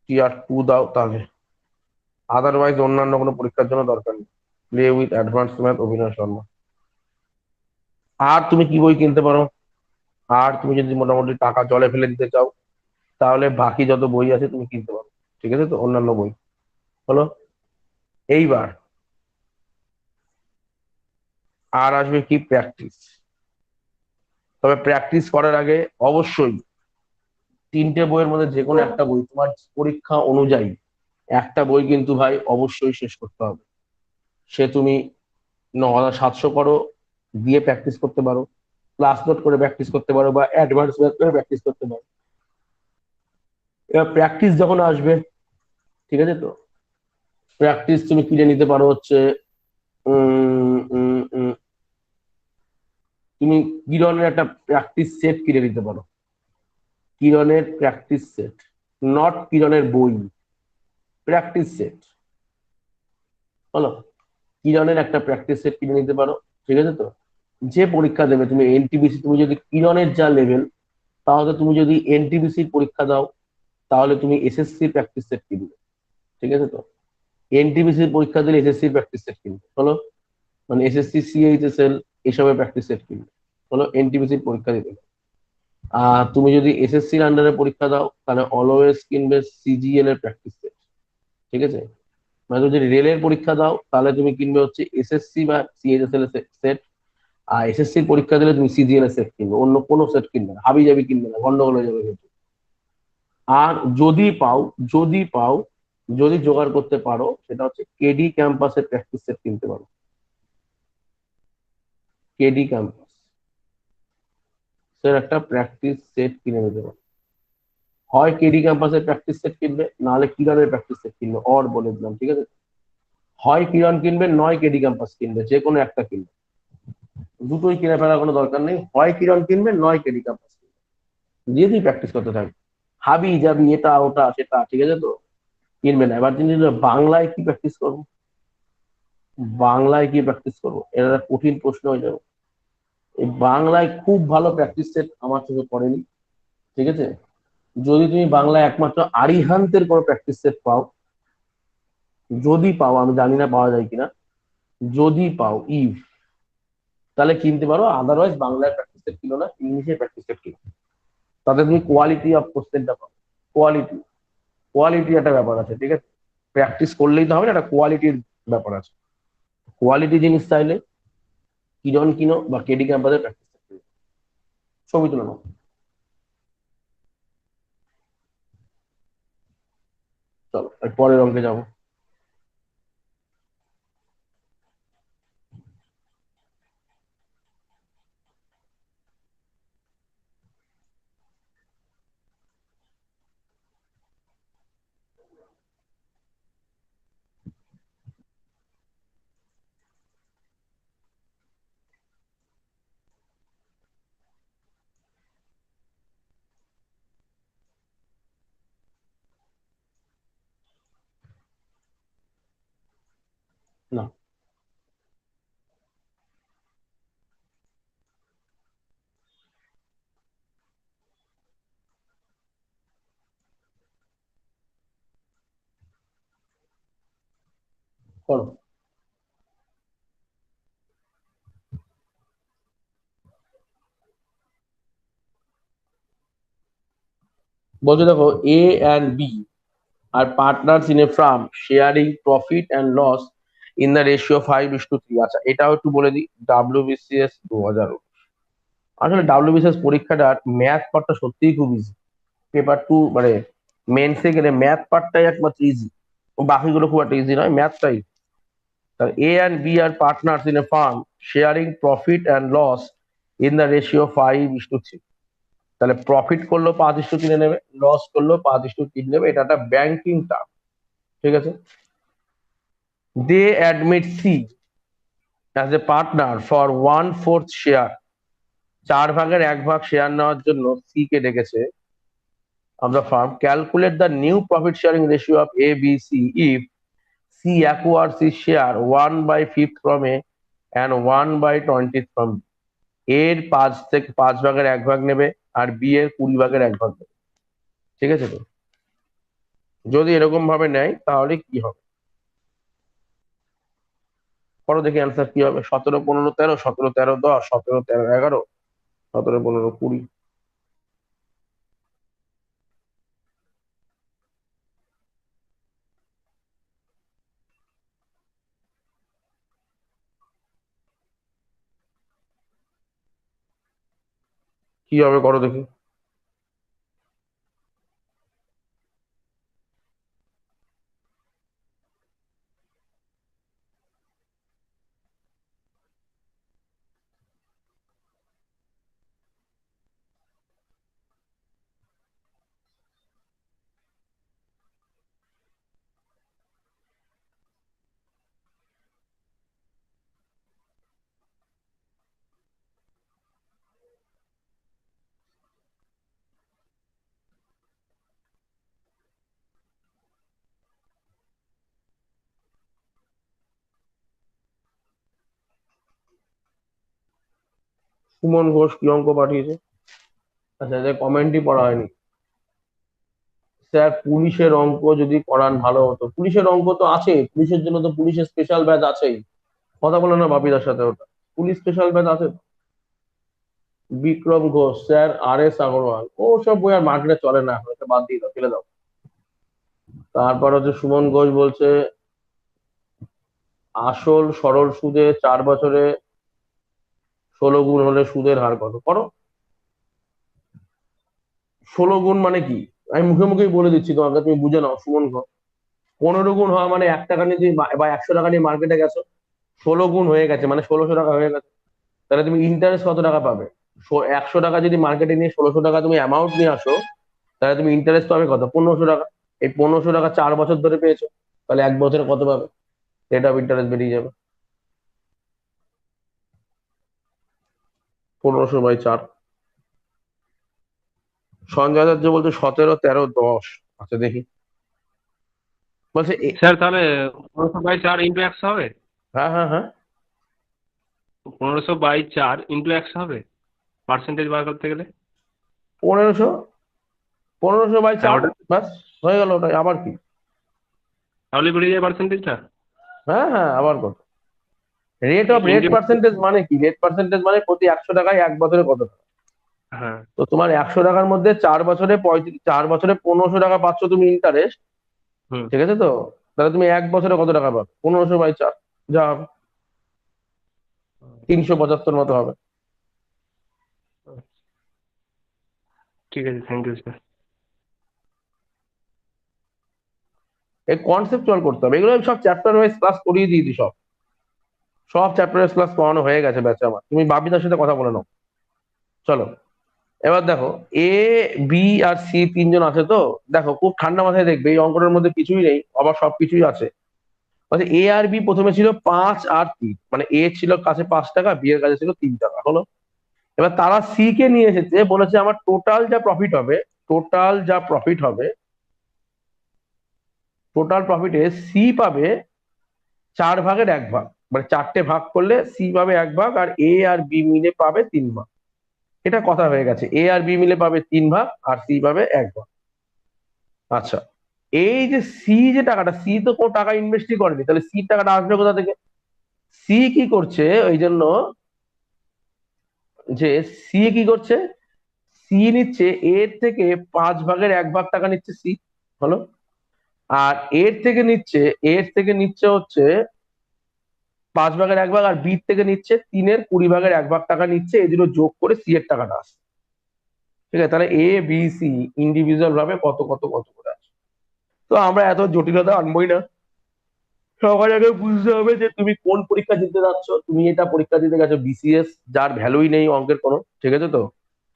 Tier 2 দাও, তাহলে। আদারওয়াইজ অন্যান্য কোনো পরীক্ষার জন্য দরকার নেই। প্লে উইথ অ্যাডভান্স ম্যাথ, অভিনয় শর্মা। আর তুমি কি বই কিনতে পারো? আর তুমি যদি মোটামুটি টাকা জলে ফেলে দিতে চাও, তাহলে বাকি যত বই আছে তুমি কিনতে পারো, ঠিক আছে তো, অন্যান্য বই। হলো। এইবার আর আসবে কি, প্র্যাকটিস। তবে প্র্যাকটিস করার আগে অবশ্যই 3টে বইয়ের মধ্যে যে কোনো একটা বই তোমার পরীক্ষা অনুযায়ী, একটা বই কিন্তু ভাই অবশ্যই শেষ করতে হবে। সে তুমি 9,700 করো, দিয়ে প্র্যাকটিস করতে পারো, ক্লাস নোট করে প্র্যাকটিস করতে পারো, বা অ্যাডভান্স ম্যাথ করে প্র্যাকটিস করতে পারো। এবার প্র্যাকটিস যখন আসবে, ঠিক আছে তো, প্র্যাকটিস তুমি কিনে নিতে পারো হচ্ছে, উম, উম, উম, তুমি কিরণের একটা প্র্যাকটিস সেট কিনে নিতে পারো, কিরণের প্র্যাকটিস সেট, নট কিরণের বই, প্র্যাকটিস সেট। হলো। কিরণের একটা প্র্যাকটিস সেট কিনে নিতে পারো, ঠিক আছে তো। যে পরীক্ষা দেবে তুমি NTPC, তুমি যদি কিরণের যা লেভেল, তাহলে তুমি যদি NTPC পরীক্ষা দাও, তাহলে তুমি SSC প্র্যাকটিস সেট কিনবে, ঠিক আছে তো। NTPC পরীক্ষা দিলে SSC প্র্যাকটিস সেট কিনবে, হলো। মানে SSC CHSL এসবের প্র্যাকটিস সেট কিনবে, হলো, NTPC পরীক্ষা দিতে। আর তুমি যদি SSC-র আন্ডারে পরীক্ষা দাও, তাহলে অলওয়েজ কিনবে CGL এর প্র্যাকটিস সেট, ঠিক আছে। মানে তুমি যদি রেলের পরীক্ষা দাও, তাহলে তুমি কিনবে হচ্ছে SSC বা CHSL এর সেট। আর SSC পরীক্ষা দিলে তুমি CGL এর সেট কিনবে, অন্য কোনো সেট কিনবে না, হাবি জাবি কিনবে না, গন্ডগোল হয়ে যাবে কিন্তু। আর যদি পাও, যদি জোগাড় করতে পারো, সেটা হচ্ছে KD ক্যাম্পাসের প্র্যাকটিস সেট কিনতে পারো, KD ক্যাম্পাস একটা প্র্যাকটিস সেট কিনে নিতে পারো। হয় KD ক্যাম্পাসের প্র্যাকটিস সেট কিনবে, নাহলে কিরণের প্র্যাকটিস সেট কিনবে, বলে দিলাম, ঠিক আছে। হয় কিরণ কিনবে, নয় KD ক্যাম্পাস কিনবে, যে কোনো একটা কিনবে। দুটোই কিনে ফেলার কোনো দরকার নেই, হয় কিরণ কিনবে, নয় KD ক্যাম্পাস কিনবে, দিয়ে তুই প্র্যাকটিস করতে থাকবে। হাবি যাবি এটা ওটা সেটা, ঠিক আছে তো, কিনবে না। এবার তিনি বাংলায় কি প্র্যাকটিস করবো, বাংলায় কি প্র্যাকটিস করবো, এটা একটা কঠিন প্রশ্ন হয়ে যাবে। এই বাংলায় খুব ভালো প্র্যাকটিস সেট আমার চোখে পড়েনি, ঠিক আছে। যদি তুমি বাংলায় একমাত্র আরিহান্তের কোনো প্র্যাকটিস সেট পাও, যদি পাও, আমি জানি না পাওয়া যায় কিনা, যদি পাও তাহলে কিনতে পারো। আদারওয়াইজ বাংলায় প্র্যাকটিস সেট কিনো না, ইংলিশে প্র্যাকটিস সেট কিনো। তাতে তুমি কোয়ালিটি অফ কোশ্চেনটা পাও। কোয়ালিটি, কোয়ালিটি একটা ব্যাপার আছে, ঠিক আছে। প্র্যাকটিস করলেই তো হবে না, একটা কোয়ালিটির ব্যাপার আছে। কোয়ালিটি জিনিস চাইলে কিরণ কিনো বা KD ক্যাম্পাসে প্র্যাকটিস করতে। ছবি তুলে নাও। চলো এর পরের অঙ্কে যাবো। না, করো। বলছে দেখো, A and B are partners in a firm sharing profit and loss in the ratio 5:3। আচ্ছা, এটাও একটু বলে দিই। WBCS 2000। আসলে WBCS পরীক্ষাটার ম্যাথ পার্টটা সত্যিই খুব ইজি। পেপার টু মানে মেন্সে গেলে ম্যাথ পার্টটাই একমাত্র ইজি, বাকিগুলো খুব একটা ইজি নয়, ম্যাথটাই। A and B are partners in a firm sharing profit and loss in the ratio 5:3। তাহলে প্রফিট করলেও 5:3 নেবে, লস করলেও 5:3 নেবে। এটা একটা ব্যাংকিং টার্ম, ঠিক আছে। They admit C as a partner for 1/4 share. 4/1 share নেওয়ার জন্য সি কে ডেকেছে of the firm. Calculate the new profit sharing ratio of A, B, C if C acquires his share 1/5 from A and 1/20 from B. এর 5/1 নেবে আর B এর 20/1 নেবে, ঠিক আছে। তো যদি এরকম ভাবে নেয় তাহলে কি হবে, করো দেখি অ্যান্সার কি হবে। 17, 15, 13, 17, 13, 10, 17, 13, 11, 17, 15, 20। কি হবে করো দেখি। সুমন ঘোষ কি অঙ্ক পাঠিয়েছে? আচ্ছা, যে কমেন্টই পড়া হয়নি। স্যার পুলিশের অঙ্ক যদি করান ভালো হতো। পুলিশের অঙ্ক তো আছে, পুলিশের জন্য তো পুলিশের স্পেশাল ব্যাচ আছেই। কথা বলে না বাপিদার সাথে ওটা, পুলিশ স্পেশাল ব্যাচ আছে তো। বিক্রম ঘোষ, স্যার RS আগরওয়াল, ও সব বই আর মার্কেটে চলে না এখন, এটা বাদ দিয়ে দাও, ফেলে দাও। তারপর হচ্ছে সুমন ঘোষ বলছে আসল সরল সুদে 4 বছরে 16 গুণ হলে সুদের হার কত, করো। 16 গুণ মানে কি, আমি মুখে মুখেই বলে দিচ্ছি তোমাকে, তুমি বুঝে নাও। সুমন ঘোষ, 15 গুণ হয় মানে 1 টাকা নিয়ে তুমি বা 100 টাকা নিয়ে মার্কেটে গেছো, 16 গুণ হয়ে গেছে মানে 1600 টাকা হয়ে গেছে। তাহলে তুমি ইন্টারেস্ট কত টাকা পাবে? 100 টাকা যদি মার্কেটে নিয়ে 1600 টাকা তুমি অ্যামাউন্ট নিয়ে আসো, তাহলে তুমি ইন্টারেস্ট পাবে কত? 1500 টাকা। এই 1500 টাকা 4 বছর ধরে পেয়েছো, তাহলে 1 বছরে কত পাবে? রেট অফ ইন্টারেস্ট বেরিয়ে যাবে, 1500/4। সঞ্জয় আচার্য বলছে 17, 13, 10। আচ্ছা দেখি, বলছে স্যার তাহলে 1500/4 × 100 হবে? হ্যাঁ হ্যাঁ হ্যাঁ, 1500/4 × 100 হবে পার্সেন্টেজ বার করতে গেলে? 1500, 1500/4, ওটা ব্যাস হয়ে গেল ওটাই। আবার কি? তাহলে বেরিয়ে যায় পার্সেন্টেজটা। হ্যাঁ হ্যাঁ, আবার কত? Rate India. পার্সেন্টেজ মানে কি? রেট পার্সেন্টেজ মানে প্রতি 100 টাকায় 1 বছরে কত টাকা। হ্যাঁ। তো তোমার 100 টাকার মধ্যে 4 বছরে 4 বছরে 1500 টাকা পাচ্ছ তুমি ইন্টারেস্ট, হুম। ঠিক আছে। তো তাহলে তুমি 1 বছরে কত টাকা পাবে? 1500/4 যা হবে 375 মতো হবে। ঠিক আছে, থ্যাংক ইউ স্যার। এই কনসেপ্টুয়াল করতে হবে, এগুলো আমি সব চ্যাপ্টার ওয়াইজ ক্লাস করিয়ে দিয়েছি, সব সব চ্যাপ্টার ওয়াইজ ক্লাস করানো হয়ে গেছে ব্যাচে আমার, তুমি বাবিদার সাথে কথা বলে নাও। চলো এবার দেখো, এ বি আর সি তিনজন আছে তো, দেখো খুব ঠান্ডা মাথায় দেখবে, এই অঙ্কটার মধ্যে কিছুই নেই, আবার সবকিছুই আছে। মানে এ আর বি প্রথমে ছিল 5 আর 3, মানে এ ছিল কাছে 5 টাকা, বি এর কাছে ছিল 3 টাকা, হলো। এবার তারা সি কে নিয়ে এসেছে, বলেছে আমার টোটাল যা প্রফিট হবে, টোটাল যা প্রফিট হবে, টোটাল প্রফিটে সি পাবে 4 ভাগের 1 ভাগ, মানে 4টে ভাগ করলে সি পাবে 1 ভাগ, আর এ আর বি মিলে পাবে 3 ভাগ। এটা কথা হয়ে গেছে, এ আর বি মিলে পাবে 3 ভাগ আর সি পাবে 1 ভাগ। আচ্ছা, এই যে সি যে টাকাটা, সি তো কোনো টাকা ইনভেস্টই করেনি, তাহলে সি টাকাটা আসবে কোথা থেকে? সি কি করছে ওই জন্য, যে সি কি করছে, সি নিচ্ছে এর থেকে 5 ভাগের 1 ভাগ টাকা নিচ্ছে সি, হলো। আর এর থেকে নিচ্ছে হচ্ছে 5 ভাগের 1 ভাগ, আর বি থেকে নিচ্ছে 3/20 টাকা নিচ্ছে, এই দুটো যোগ করে সি এর টাকাটা আসে। ঠিক আছে, তাহলে এ বি সি ইন্ডিভিজুয়াল ভাবে কত কত কত করে আছে। তো আমরা এত জটিলতা আনবোই না, সবার আগে বুঝতে হবে যে তুমি কোন পরীক্ষা দিতে যাচ্ছ। তুমি এটা পরীক্ষা দিতে গেছো বিসিএস, যার ভ্যালুই নেই অঙ্কের কোনো, ঠিক আছে তো।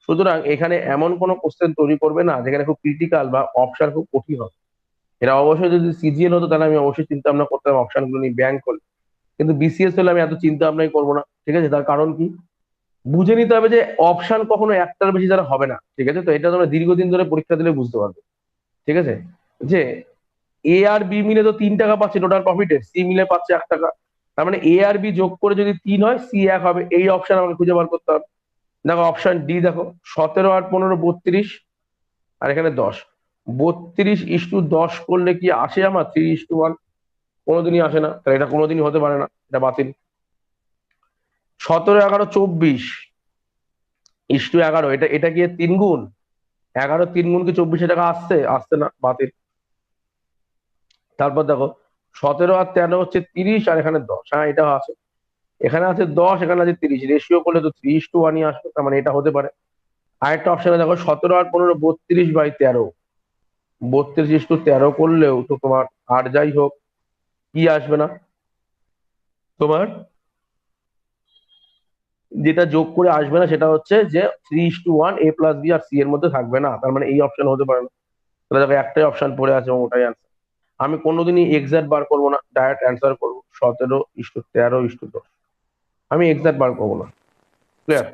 সুতরাং এখানে এমন কোনো কোশ্চেন তৈরি করবে না যেখানে খুব ক্রিটিক্যাল বা অপশন খুব কঠিন হবে। এটা অবশ্যই যদি সিজিএল হতো তাহলে আমি অবশ্যই চিন্তা ভাবনা করতাম অপশন গুলো নিয়ে ব্যাংক করলে, কিন্তু বিসিএস হলে আমি এত চিন্তা ভাবনাই করবো না। ঠিক আছে, তার কারণ কি, বুঝে নিতে হবে যে অপশন কখনো একটার বেশি দ্বারা হবে না। ঠিক আছে, তো এটা তোমরা দীর্ঘদিন ধরে পরীক্ষা দিলে বুঝতে পারবে। ঠিক আছে, যে এ আর বি মিলে তো 3 টাকা পাচ্ছে টোটাল প্রফিটের, সি মিলে পাচ্ছে 1 টাকা, তার মানে এ আর বি যোগ করে যদি 3 হয় সি 1 হবে, এই অপশন আমাকে খুঁজে বার করতে হবে। দেখো অপশন ডি, দেখো 17 আর 15 32, আর এখানে 10, 32:10 করলে কি আসে আমার 3:1? কোনোদিনই আসে না, তাহলে এটা কোনোদিনই হতে পারে না, এটা বাতিল। 17 11 24:11, এটা এটা কি 3 গুণ? 11 3 গুণ কি 24 টাকা আসছে? আসছে না, বাতিল। তারপর দেখো 17 আর 13 হচ্ছে 30, আর এখানে 10, হ্যাঁ এটা আছে, এখানে আছে 10, এখানে আছে 30, রেশিও করলে তো 3:1ই আসবে, তার মানে এটা হতে পারে। আরেকটা অপশনে দেখো 17 আর 15 32/13, 32:13 করলেও তো তোমার, আর যাই হোক কি আসবে না, তোমার যেটা যোগ করে আসবে না সেটা হচ্ছে যে 3:1, এ প্লাস বি আর সি এর মধ্যে থাকবে না, তার মানে এই অপশন হতে পারে না। তাহলে দেখো একটাই অপশন পড়ে আছে এবং ওটাই অ্যান্সার। আমি কোনোদিনই এক্সাক্ট বার করবো না, ডাইরেক্ট অ্যান্সার করবো 17:13:10, আমি এক্সাক্ট বার করবো না। ক্লিয়ার?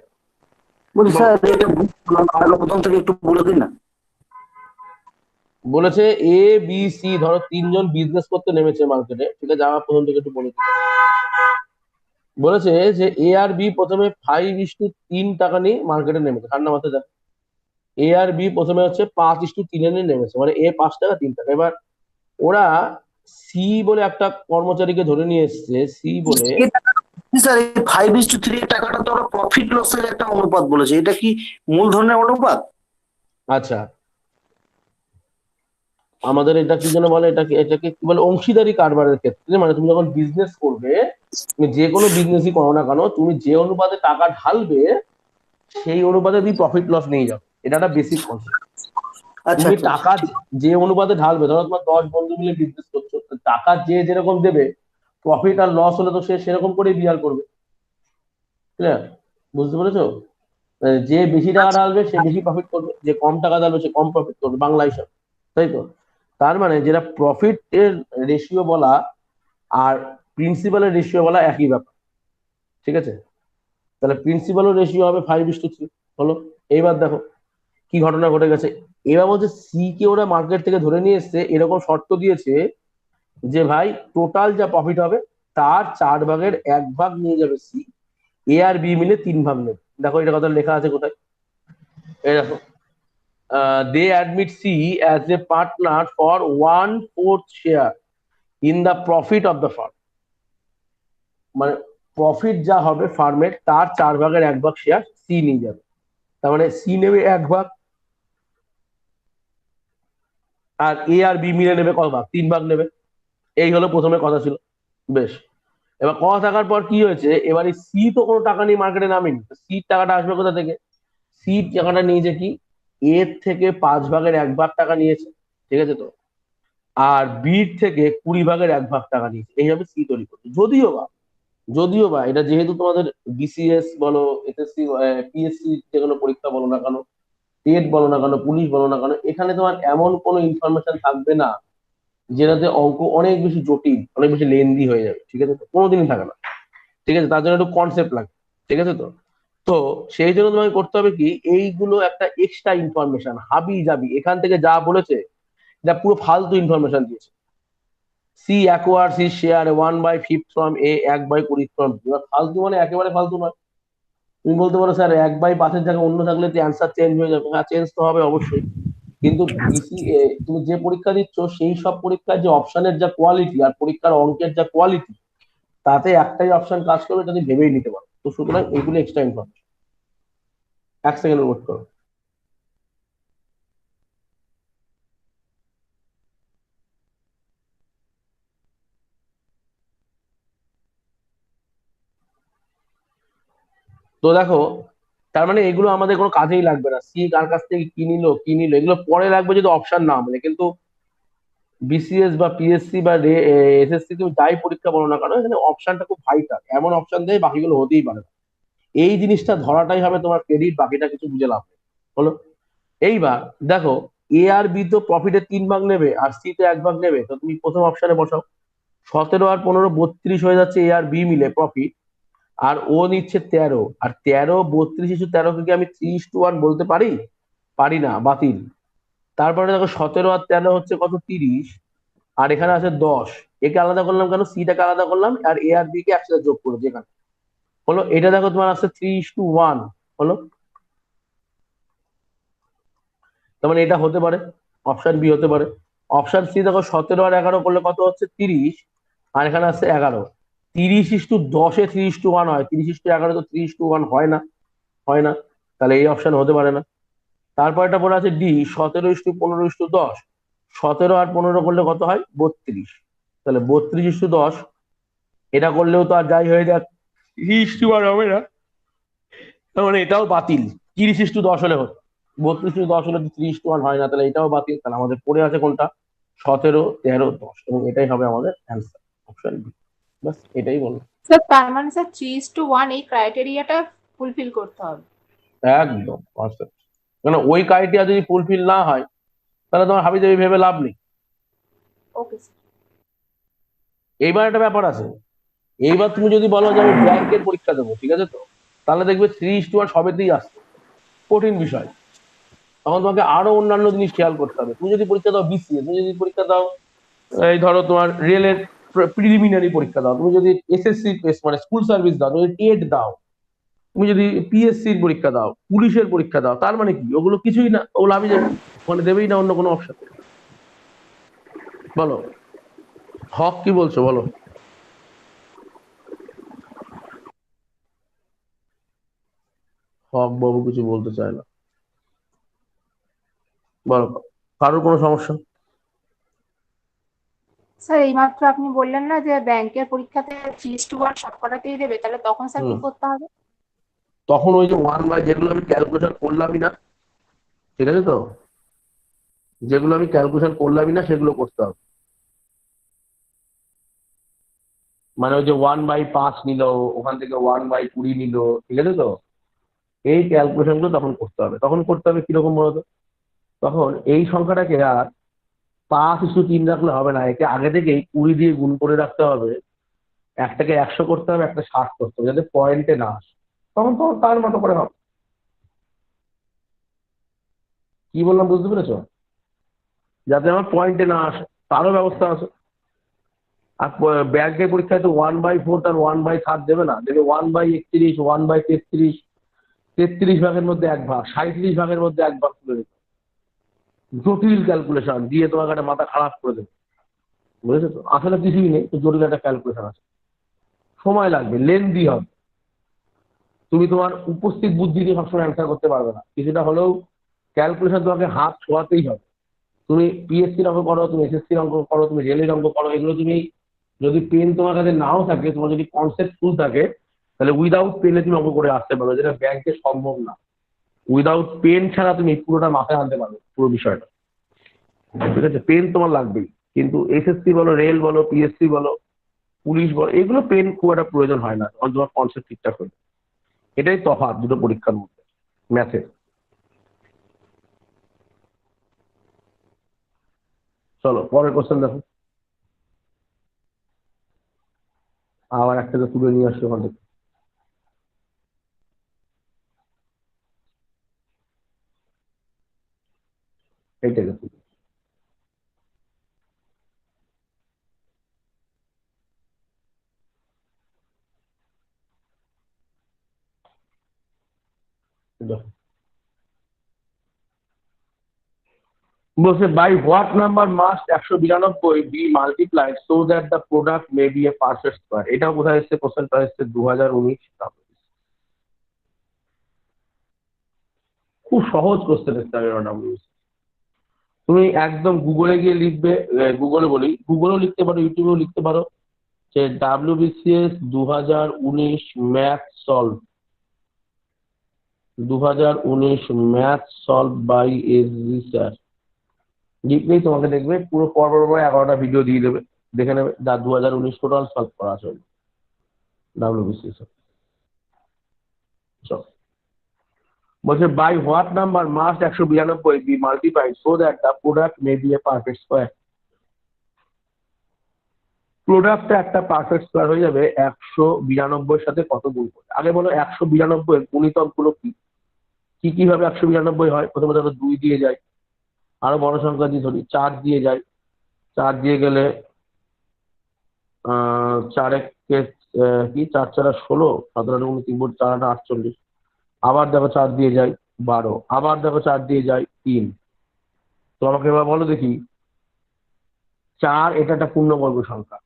বলছি স্যার এটা বুঝলাম না, আরো প্রথম থেকে একটু বলে দিন না। বলেছে এ বি সি, ধরো তিনজন বিজনেস করতে নেমেছে মার্কেটে, ঠিক আছে, আমার প্রথম থেকে একটু বলে দিই। বলেছে যে এ আর বি প্রথমে 5:3 টাকা নিয়ে মার্কেটে নেমেছে, ঠান্ডা মাথায় দেখ, এ আর বি প্রথমে হচ্ছে 5:3 নিয়ে নেমেছে, মানে এ 5 টাকা 3 টাকা। এবার ওরা সি বলে একটা কর্মচারীকে ধরে নিয়ে এসছে, সি বলে। স্যার এই 5:3 টাকাটা তো ওরা প্রফিট লসের একটা অনুপাত বলেছে, এটা কি মূলধনের অনুপাত? আচ্ছা, আমাদের এটা কি যেন বলে, এটাকে কি বলে, অংশীদারি কারবারের ক্ষেত্রে, মানে তুমি যখন বিজনেস করবে, তুমি যে কোনো বিজনেসই করো না কেন, তুমি যে অনুপাতে টাকা ঢালবে সেই অনুপাতে তুমি প্রফিট লস নিয়ে যাবে, এটা একটা বেসিক কনসেপ্ট। আচ্ছা তুমি আচ্ছা টাকা যে অনুপাতে ঢালবে, ধরো তোমার 10 বন্ধু মিলে বিজনেস করছো, তো টাকা যে যেরকম দেবে, প্রফিট আর লস হলে তো সে সেরকম করেই বিয়ার করবে। ক্লিয়ার? বুঝতে পেরেছো? যে বেশি টাকা ঢালবে সে বেশি প্রফিট করবে, যে কম টাকা ঢালবে সে কম প্রফিট করবে, বাংলা হিসাব, তাই তো। তার মানে যেটা প্রফিট এর রেশিও বলা আর প্রিন্সিপালের রেশিও বলা একই ব্যাপার। ঠিক আছে, তাহলে প্রিন্সিপালের রেশিও হবে 5:3, হলো। এইবার দেখো কি ঘটনা ঘটে গেছে। এবার বলছে সি কে ওরা মার্কেট থেকে ধরে নিয়ে এসছে, এরকম শর্ত দিয়েছে যে ভাই টোটাল যা প্রফিট হবে তার 4 ভাগের 1 ভাগ নিয়ে যাবে সি, এ আর বি মিলে 3 ভাগ নেবে। দেখো এটা কথা লেখা আছে কোথায়, এই দেখো, they admit C as a partner for 1/4 share in the profit of the firm, মানে প্রফিট যা হবে ফার্মের তার 4 ভাগের 1 ভাগ শেয়ার সি নিয়ে যাবে, তার মানে সি নেবে 1 ভাগ, আর এ আর বি মিলে নেবে কত ভাগ, 3 ভাগ নেবে। এই হলো প্রথমে কথা ছিল, বেশ। এবার কথা থাকার পর কি হয়েছে, এবারে সি তো কোনো টাকা নিয়ে মার্কেটে নামেনি, সি টাকাটা আসবে কোথা থেকে? সি টাকাটা নিয়েছে কি, এর থেকে 5/1 টাকা নিয়েছে, ঠিক আছে তো, আর বির থেকে 20/1 টাকা নিয়েছে, এইভাবে সি তৈরি করছে। যদিও বা এটা যেহেতু তোমাদের বিসিএস বলো, এসএসসি, পিএসসি, যে কোনো পরীক্ষা বলো না কেন, টেট বলো না কেন, পুলিশ বলো না কেন, এখানে তোমার এমন কোনো ইনফরমেশন থাকবে না যেটাতে অঙ্ক অনেক বেশি জটিল, অনেক বেশি লেন্দি হয়ে যাবে, ঠিক আছে তো, কোনোদিনই থাকে না, ঠিক আছে। তার জন্য একটু কনসেপ্ট লাগে, ঠিক আছে তো। তো সেই জন্য তোমাকে করতে হবে কি, এইগুলো একটা এক্সট্রা ইনফরমেশন, হাবি জাবি এখান থেকে যা বলেছে, যা পুরো ফালতু ইনফরমেশন দিয়েছে। C acquire C share 1/5 from A, 1/20 from B. এবার ফালতু মানে একেবারে ফালতু নয়। তুমি বলতে পারো স্যার 1/5 জায়গায় অন্য থাকলে তো অ্যান্সার চেঞ্জ হয়ে যাবে। হ্যাঁ, চেঞ্জ তো হবে অবশ্যই, কিন্তু তুমি যে পরীক্ষা দিচ্ছ সেই সব পরীক্ষার যে অপশনের যা কোয়ালিটি আর পরীক্ষার অঙ্কের যা কোয়ালিটি, তাতে একটাই অপশন কাজ করবে, যদি ভেবেই নিতে পারো। তো সুতরাং এগুলো এক্সট্রা ইনফরমেশন। 1 সেকেন্ড ওয়েট করো। তো দেখো, তার মানে এগুলো আমাদের কোনো কাজেই লাগবে না। সি কার কাছ থেকে কি নিল এগুলো পরে লাগবে যদি অপশন না বলে। কিন্তু বিসিএস বা পিএসসি বা এসএসসি, তুমি যাই পরীক্ষা বলো না কেন, এখানে অপশনটা খুব ভাইটাল। এমন অপশন দেয় বাকিগুলো হতেই পারে না। এই জিনিসটা ধরাটাই হবে তোমার ক্রেডিট, বাকিটা কিছু বুঝে লাভ নেই। হলো। এইবার দেখো, এ আর বি তো প্রফিটের 3 ভাগ নেবে আর সি তে 1 ভাগ নেবে। তো তুমি প্রথম অপশনে বসাও। 17 আর 15 32 হয়ে যাচ্ছে এ আর বি মিলে প্রফিট। আর ও নিচ্ছে 13, আর 13 32 × 13 কে কি আমি 3:1 বলতে পারি? পারি না, বাতিল। তারপরে দেখো 17 আর 13 হচ্ছে কত, 30। আর এখানে আছে 10। একে আলাদা করলাম কেন, সিটাকে আলাদা করলাম, আর এ আর বি কে একসাথে যোগ করেছি এখানে। হলো, এটা দেখো তোমার আছে 3:1। হলো, তার মানে এটা হতে পারে, অপশন বি হতে পারে। অপশন সি দেখো, 17 আর 11 করলে কত হচ্ছে, 30। আর এখানে আছে 11। 30:10-এ 3:1 হয়, 30:11 তো 3:1 হয় না, হয় না। তাহলে এই অপশন হতে পারে না। তারপর এটা পড়ে আছে ডি, 17:15:10। 17 আর 15 করলে কত হয়, 32। তাহলে 32:10, এটা করলেও তো আর যাই হয়ে যাক 3:1 হবে না। তার মানে এটাও বাতিল। 30:10 হলে হতো, 32:10 হলে তো 3:1 হয় না, তাহলে এটাও বাতিল। তাহলে আমাদের পড়ে আছে কোনটা, 17, 13, 10, এবং এটাই হবে আমাদের অ্যান্সার, অপশন বি। বাস এটাই বললাম। স্যার তার মানে স্যার 3:1 এই ক্রাইটেরিয়াটা ফুলফিল করতে হবে। একদম পারফেক্ট। কেন, ওই ক্রাইটেরিয়া যদি ফুলফিল না হয়, তাহলে তোমার হাবি জাবি ভেবে লাভ নেই। Okay sir. এইবার একটা ব্যাপার আছে। এইবার তুমি যদি বলো যে আমি ব্যাংকের পরীক্ষা দেবো, ঠিক আছে তো, তাহলে দেখবে 3:1 সবেতেই আসছে, কঠিন বিষয়। তখন তোমাকে আরো অন্যান্য জিনিস খেয়াল করতে হবে। তুমি যদি পরীক্ষা দাও বিসিএ, তুমি যদি পরীক্ষা দাও, এই ধরো তোমার রেলের প্রিলিমিনারি পরীক্ষা দাও, তুমি যদি এসএসসি মানে স্কুল সার্ভিস দাও, তুমি টেট দাও, তুমি যদি পিএসসির পরীক্ষা দাও, পুলিশের পরীক্ষা দাও, তার মানে কি ওগুলো কিছুই না, ওগুলো আমি যাবো, মানে দেবেই না অন্য কোনো অপশন। বলো, হক কি বলছো বলো। হক বাবু কিছু বলতে চায় না, বলো। কারোর কোনো সমস্যা? স্যার এইমাত্র আপনি বললেন না যে ব্যাংকের পরীক্ষাতে 3:1 সবকটাতেই দেবে, তাহলে তখন স্যার কি হুম, করতে হবে? তখন ওই যে 1/, যেগুলো আমি ক্যালকুলেশন করলামই না, ঠিক আছে তো, যেগুলো আমি ক্যালকুলেশন করলামই না সেগুলো করতে হবে। মানে ওই যে 1/5 নিল, ওখান থেকে 1/20 নিল, ঠিক আছে তো, এই ক্যালকুলেশন গুলো তখন করতে হবে। তখন করতে হবে কিরকম বলতো, তখন এই সংখ্যাটাকে আর 5:3 রাখলে হবে না, একে আগে থেকেই 20 দিয়ে গুণ করে রাখতে হবে। একটাকে 100 করতে হবে, একটা 60 করতে হবে, যাতে পয়েন্টে না আসে। তখন তো তার মতো করে হবে। কি বললাম বুঝতে পেরেছো? যাতে আমার পয়েন্টে না আসে, তারও ব্যবস্থা আছে। আর ব্যাংকের পরীক্ষায় তো 1/4 আর 1/7 দেবে না, দেবে 1/31, 1/33। 33 ভাগের মধ্যে 1 ভাগ, 37 ভাগের মধ্যে 1 ভাগ তুলে দেবে। জটিল ক্যালকুলেশন দিয়ে তোমাকে একটা মাথা খারাপ করে দেবে, বুঝেছো তো। আসলে কিছুই নেই, তো জটিল একটা ক্যালকুলেশন আছে, সময় লাগবে, লেন্দি হবে। তুমি তোমার উপস্থিত বুদ্ধি দিয়ে সবসময় অ্যান্সার করতে পারবে না, কিছুটা হলেও ক্যালকুলেশন তোমাকে হাত ছোঁয়াতেই হবে। তুমি পিএসসির অঙ্ক করো, তুমি এসএসসির অঙ্ক করো, তুমি রেলের অঙ্ক করো, এগুলো তুমি যদি পেন তোমার কাছে নাও থাকে, তোমার যদি কনসেপ্ট ফুল থাকে, তাহলে উইদাউট পেনে তুমি অঙ্ক করে আসতে পারো, যেটা ব্যাংকে সম্ভব না। উইদাউট পেন ছাড়া তুমি পুরোটা মাথায় আনতে পারবে পুরো বিষয়টা, ঠিক আছে? পেন তোমার লাগবেই, কিন্তু এসএসসি বলো, রেল বলো, পিএসসি বলো, পুলিশ বলো, এগুলো পেন খুব একটা প্রয়োজন হয় না, তখন তোমার কনসেপ্ট ঠিকঠাক হয়ে যায়। এটাই তফাৎ দুটো পরীক্ষার মধ্যে ম্যাথে। চলো পরের কোশ্চেন দেখো, আবার একটাকে তুলে নিয়ে আসছি ওখান থেকে। এইটাকে তুলে দেখো। বলছে by what number must 192 be multiplied so that the product may be a perfect square. এটা কোথায় এসছে? কোশ্চেনটা এসছে 2019। খুব সহজ কোশ্চেন এসছে ডাব্লিউবিসি। তুমি একদম গুগলে গিয়ে লিখবে, গুগলে বলি, গুগলেও লিখতে পারো, ইউটিউবেও লিখতে পারো যে WBCS 2019 math solve, 2019 math solve by SG sir লিখলেই তোমাকে দেখবে পুরো পর্ব 11টা ভিডিও দিয়ে দেবে, দেখে নেবে যা 2019 টোটাল সলভ করা আছে ডাব্লিউবিসিএস। বলছে by what number must 192 be multiplied so that the product may be a perfect square. প্রোডাক্টটা একটা পারফেক্ট স্কোয়ার হয়ে যাবে 192 সাথে কত গুণ করে। আগে বলো 192 গুণিতক গুলো কি কি কিভাবে 192 হয়? প্রথমে ধরো 2 দিয়ে যায়, আরো বড় সংখ্যা দিয়ে ধরি 4 দিয়ে যায়, 4 দিয়ে গেলে 4 একে কি 4 4 16, 17 19 4 8 48, আবার দেখো 4 দিয়ে যায় 12, আবার দেখো 4 দিয়ে যায় 3। তো আমাকে এবার বলো দেখি, 4 এটা একটা পূর্ণবর্গ সংখ্যা,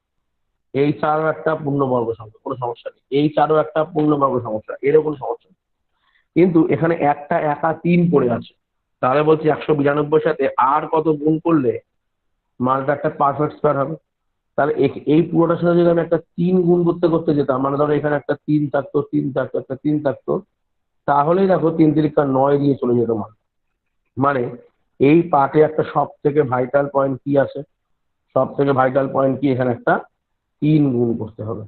এই 4ও একটা পূর্ণবর্গ সংখ্যা, কোনো সমস্যা নেই। এই 4ও একটা পূর্ণবর্গ সংখ্যা, এরও কোনো সমস্যা নেই। কিন্তু এখানে একটা একা 3 পড়ে আছে, তাহলে বলছি 192 সাথে আর কত গুণ করলে মানটা একটা পারফেক্ট স্কোয়ার হবে। তাহলে এই পুরোটার সাথে যদি আমি একটা 3 গুণ করতে করতে যেতাম, মানে ধরো এখানে একটা 3 থাকতো, 3 থাকতো, একটা 3 থাকতো, তাহলেই দেখো 3 তিরিকা 9 দিয়ে চলে যেত মান। মানে এই পার্টে একটা সব থেকে ভাইটাল পয়েন্ট কি আছে? সব থেকে ভাইটাল পয়েন্ট কি? এখানে একটা 3 গুণ করতে হবে।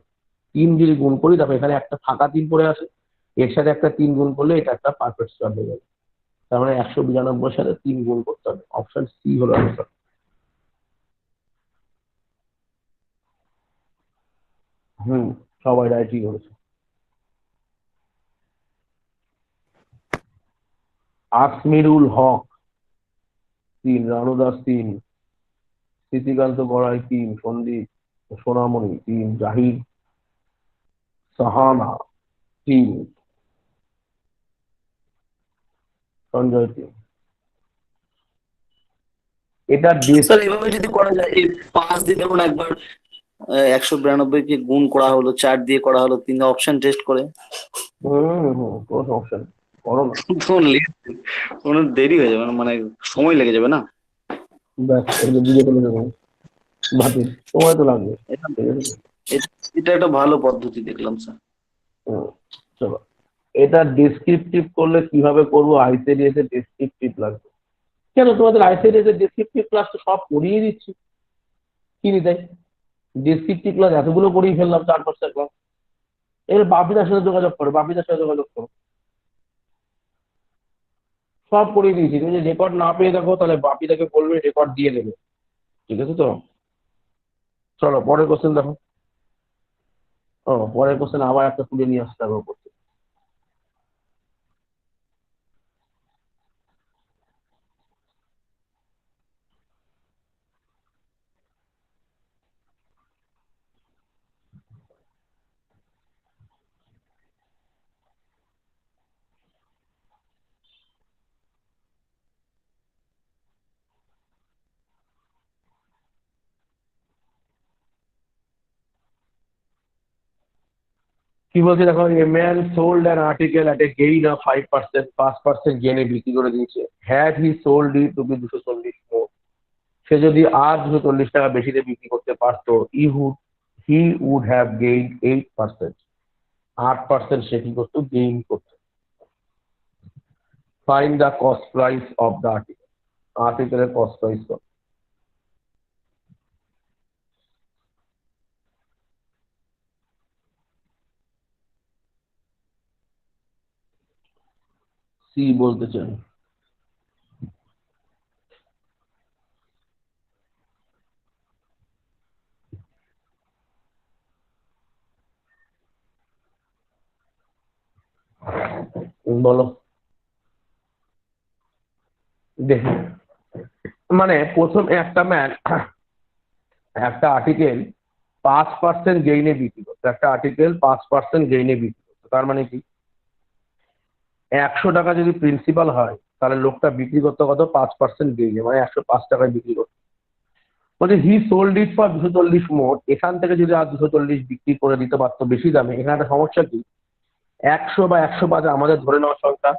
3 যদি গুণ করি, দেখো এখানে একটা ফাঁকা 3 পড়ে আছে, এর সাথে একটা 3 গুণ করলে এটা একটা পারফেক্ট স্কোয়ার হয়ে যাবে। তার মানে 192 সাথে 3 গুণ করতে হবে। অপশন সি হলো আনসার। হুম, সবাই রাইটই করেছে। আসমিরুল হক 3, রানু দাস 3, স্মৃতিকান্ত গড়াই 3, সন্দীপ সোনামণি 3, জাহিদ সাহানা 3, সঞ্জয় 3। এটা স্যার এভাবে যদি করা যায়, এই 5 দিয়ে দেখুন একবার 192 কে গুণ করা হলো, 4 দিয়ে করা হলো, 3 অপশন টেস্ট করে। কোনো সমস্যা নেই, করো না। কোনো দেরি হয়ে যাবে না, মানে সময় লেগে যাবে না। ব্যাস এগুলো বুঝে ফেলে দেবো, বাতিল, সময় তো লাগবে। এটা ঠিক আছে তো? এটা একটা ভালো পদ্ধতি দেখলাম স্যার। হুম, চলো এটা ডেসক্রিপটিভ করলে কিভাবে করবো? আইসিডিএস এর ডেসক্রিপটিভ লাগবে। কেন তোমাদের আইসিডিএস এর ডেসক্রিপটিভ ক্লাস তো সব করিয়ে দিচ্ছি, কি নি তাই? ডেসক্রিপটিভ ক্লাস এতগুলো করিয়ে ফেললাম, 4-5টা ক্লাস। এবার বাপিদার সাথে যোগাযোগ করো, বাপিদার সাথে যোগাযোগ করো, সব করিয়ে দিয়েছি। তুমি যদি রেকর্ড না পেয়ে দেখো তাহলে বাপিদাকে বলবে রেকর্ড দিয়ে দেবে, ঠিক আছে তো? চলো পরের কোশ্চেন দেখো। ও পরের কোশ্চেন আবার একটা তুলে নিয়ে আসতে হবে উপর থেকে। কি বলছে দেখো, a man sold an article at a gain of 5%, 5% গেনে বিক্রি করে দিয়েছে। Had he sold it to be 240 more, সে যদি আর 240 টাকা বেশিতে বিক্রি করতে পারতো, হি উড হ্যাভ গেইন 8%, 8% সে কি করতো? গেইন করতো। Find the cost price of the article. আর্টিকেলের কস্ট প্রাইস কত? সি বলতে চান। বলো দেখি, মানে প্রথম একটা আর্টিকেল 5% গেইনে বিক্রি করতো, একটা আর্টিকেল 5% গেইনে বিক্রি করতো। তার মানে কি 100 টাকা যদি প্রিন্সিপাল হয় তাহলে লোকটা বিক্রি করতে কত? 5% গেইনে, মানে 105 টাকায় বিক্রি করতো। বলছে হি সোল্ড ইট ফর 240 মোর। এখান থেকে যদি আর 240 বিক্রি করে দিতে পারতো বেশি দামে, এখানে একটা সমস্যা কি, 100 বা 105 আমাদের ধরে নেওয়ার সংখ্যা,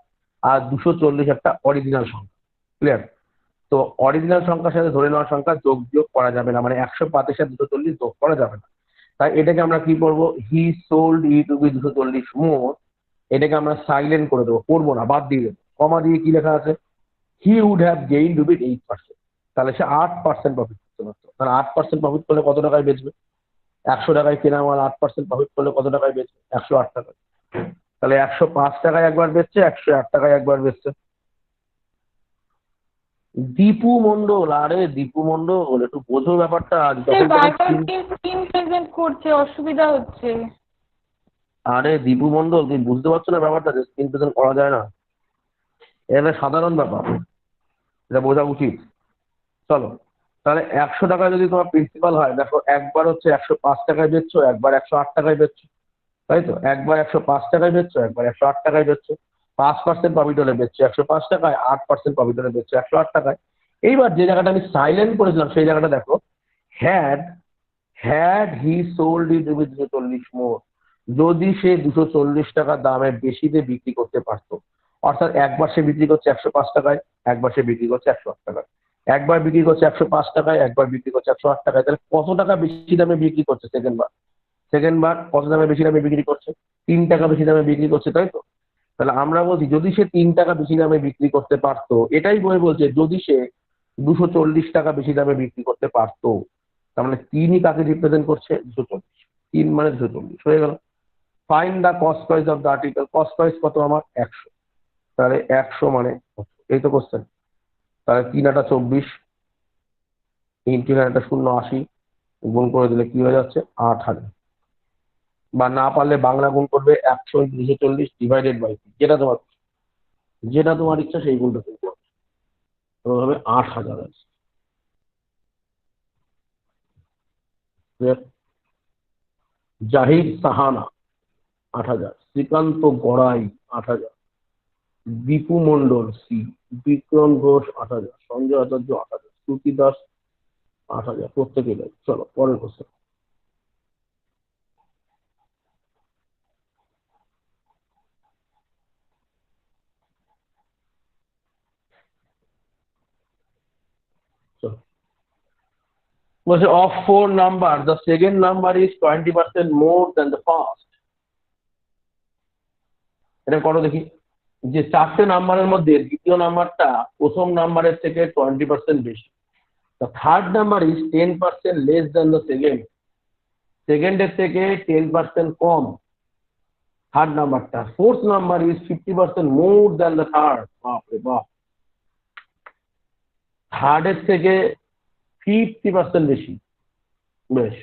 আর 240 একটা অরিজিনাল সংখ্যা। ক্লিয়ার? তো অরিজিনাল সংখ্যার সাথে ধরে নেওয়ার সংখ্যা যোগ বিয়োগ করা যাবে না, মানে 105 সাথে 240 যোগ করা যাবে না। তাই এটাকে আমরা কি করবো, হি সোল্ড ইট উইথ 240 মোর, এটাকে আমরা সাইলেন্ট করে দেবো, করবো না, বাদ দিয়ে দেবো। কমা দিয়ে কি লেখা আছে, he would have gained with 8%। তাহলে সে 8% প্রফিট করতে পারতো। তাহলে 8% প্রফিট করলে কত টাকায় বেচবে? 100 টাকায় কেনা মাল 8% প্রফিট করলে কত টাকায় বেচবে? 108 টাকায়। তাহলে 105 টাকায় একবার বেচছে, 108 টাকায় একবার বেচছে। দীপু মন্ডল, আরে দীপু মন্ডল একটু বোঝো ব্যাপারটা। সে যখন তখন বারবার স্ক্রিন প্রেজেন্ট করছে, অসুবিধা হচ্ছে। আরে দীপু মন্ডল তুমি বুঝতে পারছো না ব্যাপারটা, যে স্ক্রিন প্রেজেন্ট করা যায় না, এটা সাধারণ ব্যাপার, এটা বোঝা উচিত। চলো, তাহলে 100 টাকায় যদি তোমার প্রিন্সিপাল হয়, দেখো একবার হচ্ছে 105 টাকায় বেচছো, একবার 108 টাকায় বেচছো, তাই তো? একবার 105 টাকায় বেচছো, একবার 108 টাকায় বেচছো। 5% প্রফিট হলে বেচছো 105 টাকায়, 8% প্রফিট হলে বেচছো 108 টাকায়। এইবার যে জায়গাটা আমি সাইলেন্ট করেছিলাম সেই জায়গাটা দেখো, had had he sold it with 240 মোর। যদি সে 240 টাকা দামে বেশিতে বিক্রি করতে পারতো, অর্থাৎ একবার সে বিক্রি করছে 105 টাকায়, একবার সে বিক্রি করছে 108 টাকায়, একবার বিক্রি করছে 105 টাকায়, একবার বিক্রি করছে 108 টাকায়, তাহলে কত টাকা বেশি দামে বিক্রি করছে? সেকেন্ড বার কত দামে বেশি দামে বিক্রি করছে? 3 টাকা বেশি দামে বিক্রি করছে, তাই তো? তাহলে আমরা বলছি যদি সে 3 টাকা বেশি দামে বিক্রি করতে পারতো, এটাই বই বলছে যদি সে 240 টাকা বেশি দামে বিক্রি করতে পারতো। তার মানে তিনই কাকে রিপ্রেজেন্ট করছে? 240। 3 মানে 240 হয়ে গেল। Find the cost price of the article. Cost price কত আমার? 100। তাহলে 100 মানে কত? এই তো কোশ্চেন। তাহলে 3 আটা 24, ইন্টু 9 একটা 0 80, গুণ করে দিলে কি হয়ে যাচ্ছে? 8000। বা না পারলে বাংলা গুণ করবে 100 240 ডিভাইডেড বাই, যেটা তোমার ইচ্ছা সেই গুণটা তুমি করবে। তো হবে 8000 আছে। Clear? জাহিদ সাহানা 8000, শ্রীকান্ত গড়াই 8000, দীপু মন্ডল সি, বিক্রম ঘোষ 8000, সঞ্জয় আচার্য 8000, শ্রুতি দাস 8000, প্রত্যেকে দেয়। চলো পরের কোশ্চেন। চলো, বলছে of 4 number the second number is 20% more than the first। এটা করো দেখি, যে 4টে নাম্বারের মধ্যে দ্বিতীয় নাম্বারটা প্রথম নাম্বারের থেকে 20% বেশি। The third number is 10% less than the second। সেকেন্ডের থেকে 10% কম থার্ড নাম্বারটা। Fourth number is 50% more than the third. বাপরে বাপ, থার্ডের থেকে 50% বেশি। বেশ,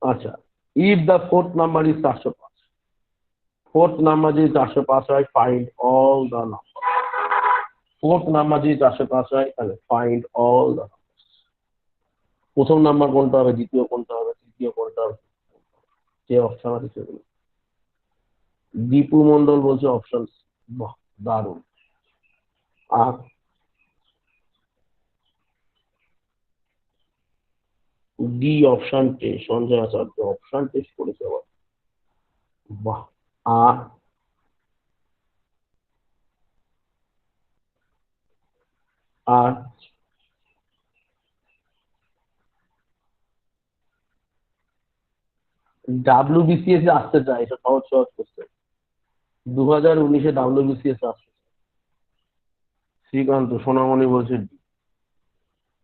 আচ্ছা। If the fourth number is 405, fourth number যদি 405 হয়, find all the number. Fourth number যদি 405 হয় তাহলে ফাইন্ড অল দ্য। প্রথম নাম্বার কোনটা হবে, দ্বিতীয় কোনটা হবে, তৃতীয় কোনটা হবে, যে অপশন আছে সেগুলো। দীপু মন্ডল বলছে অপশন, বাহ দারুণ। আর ডি অপশন টেস্ট, সঞ্জয় আচার্য অপশন টেস্ট করেছে আবার, বাহ। আর আর WBCS আসতে চায়, এটা সহজ সহজ কোশ্চেন। 2019-এ WBCS আসছে। শ্রীকান্ত সোনামণি বলছে D।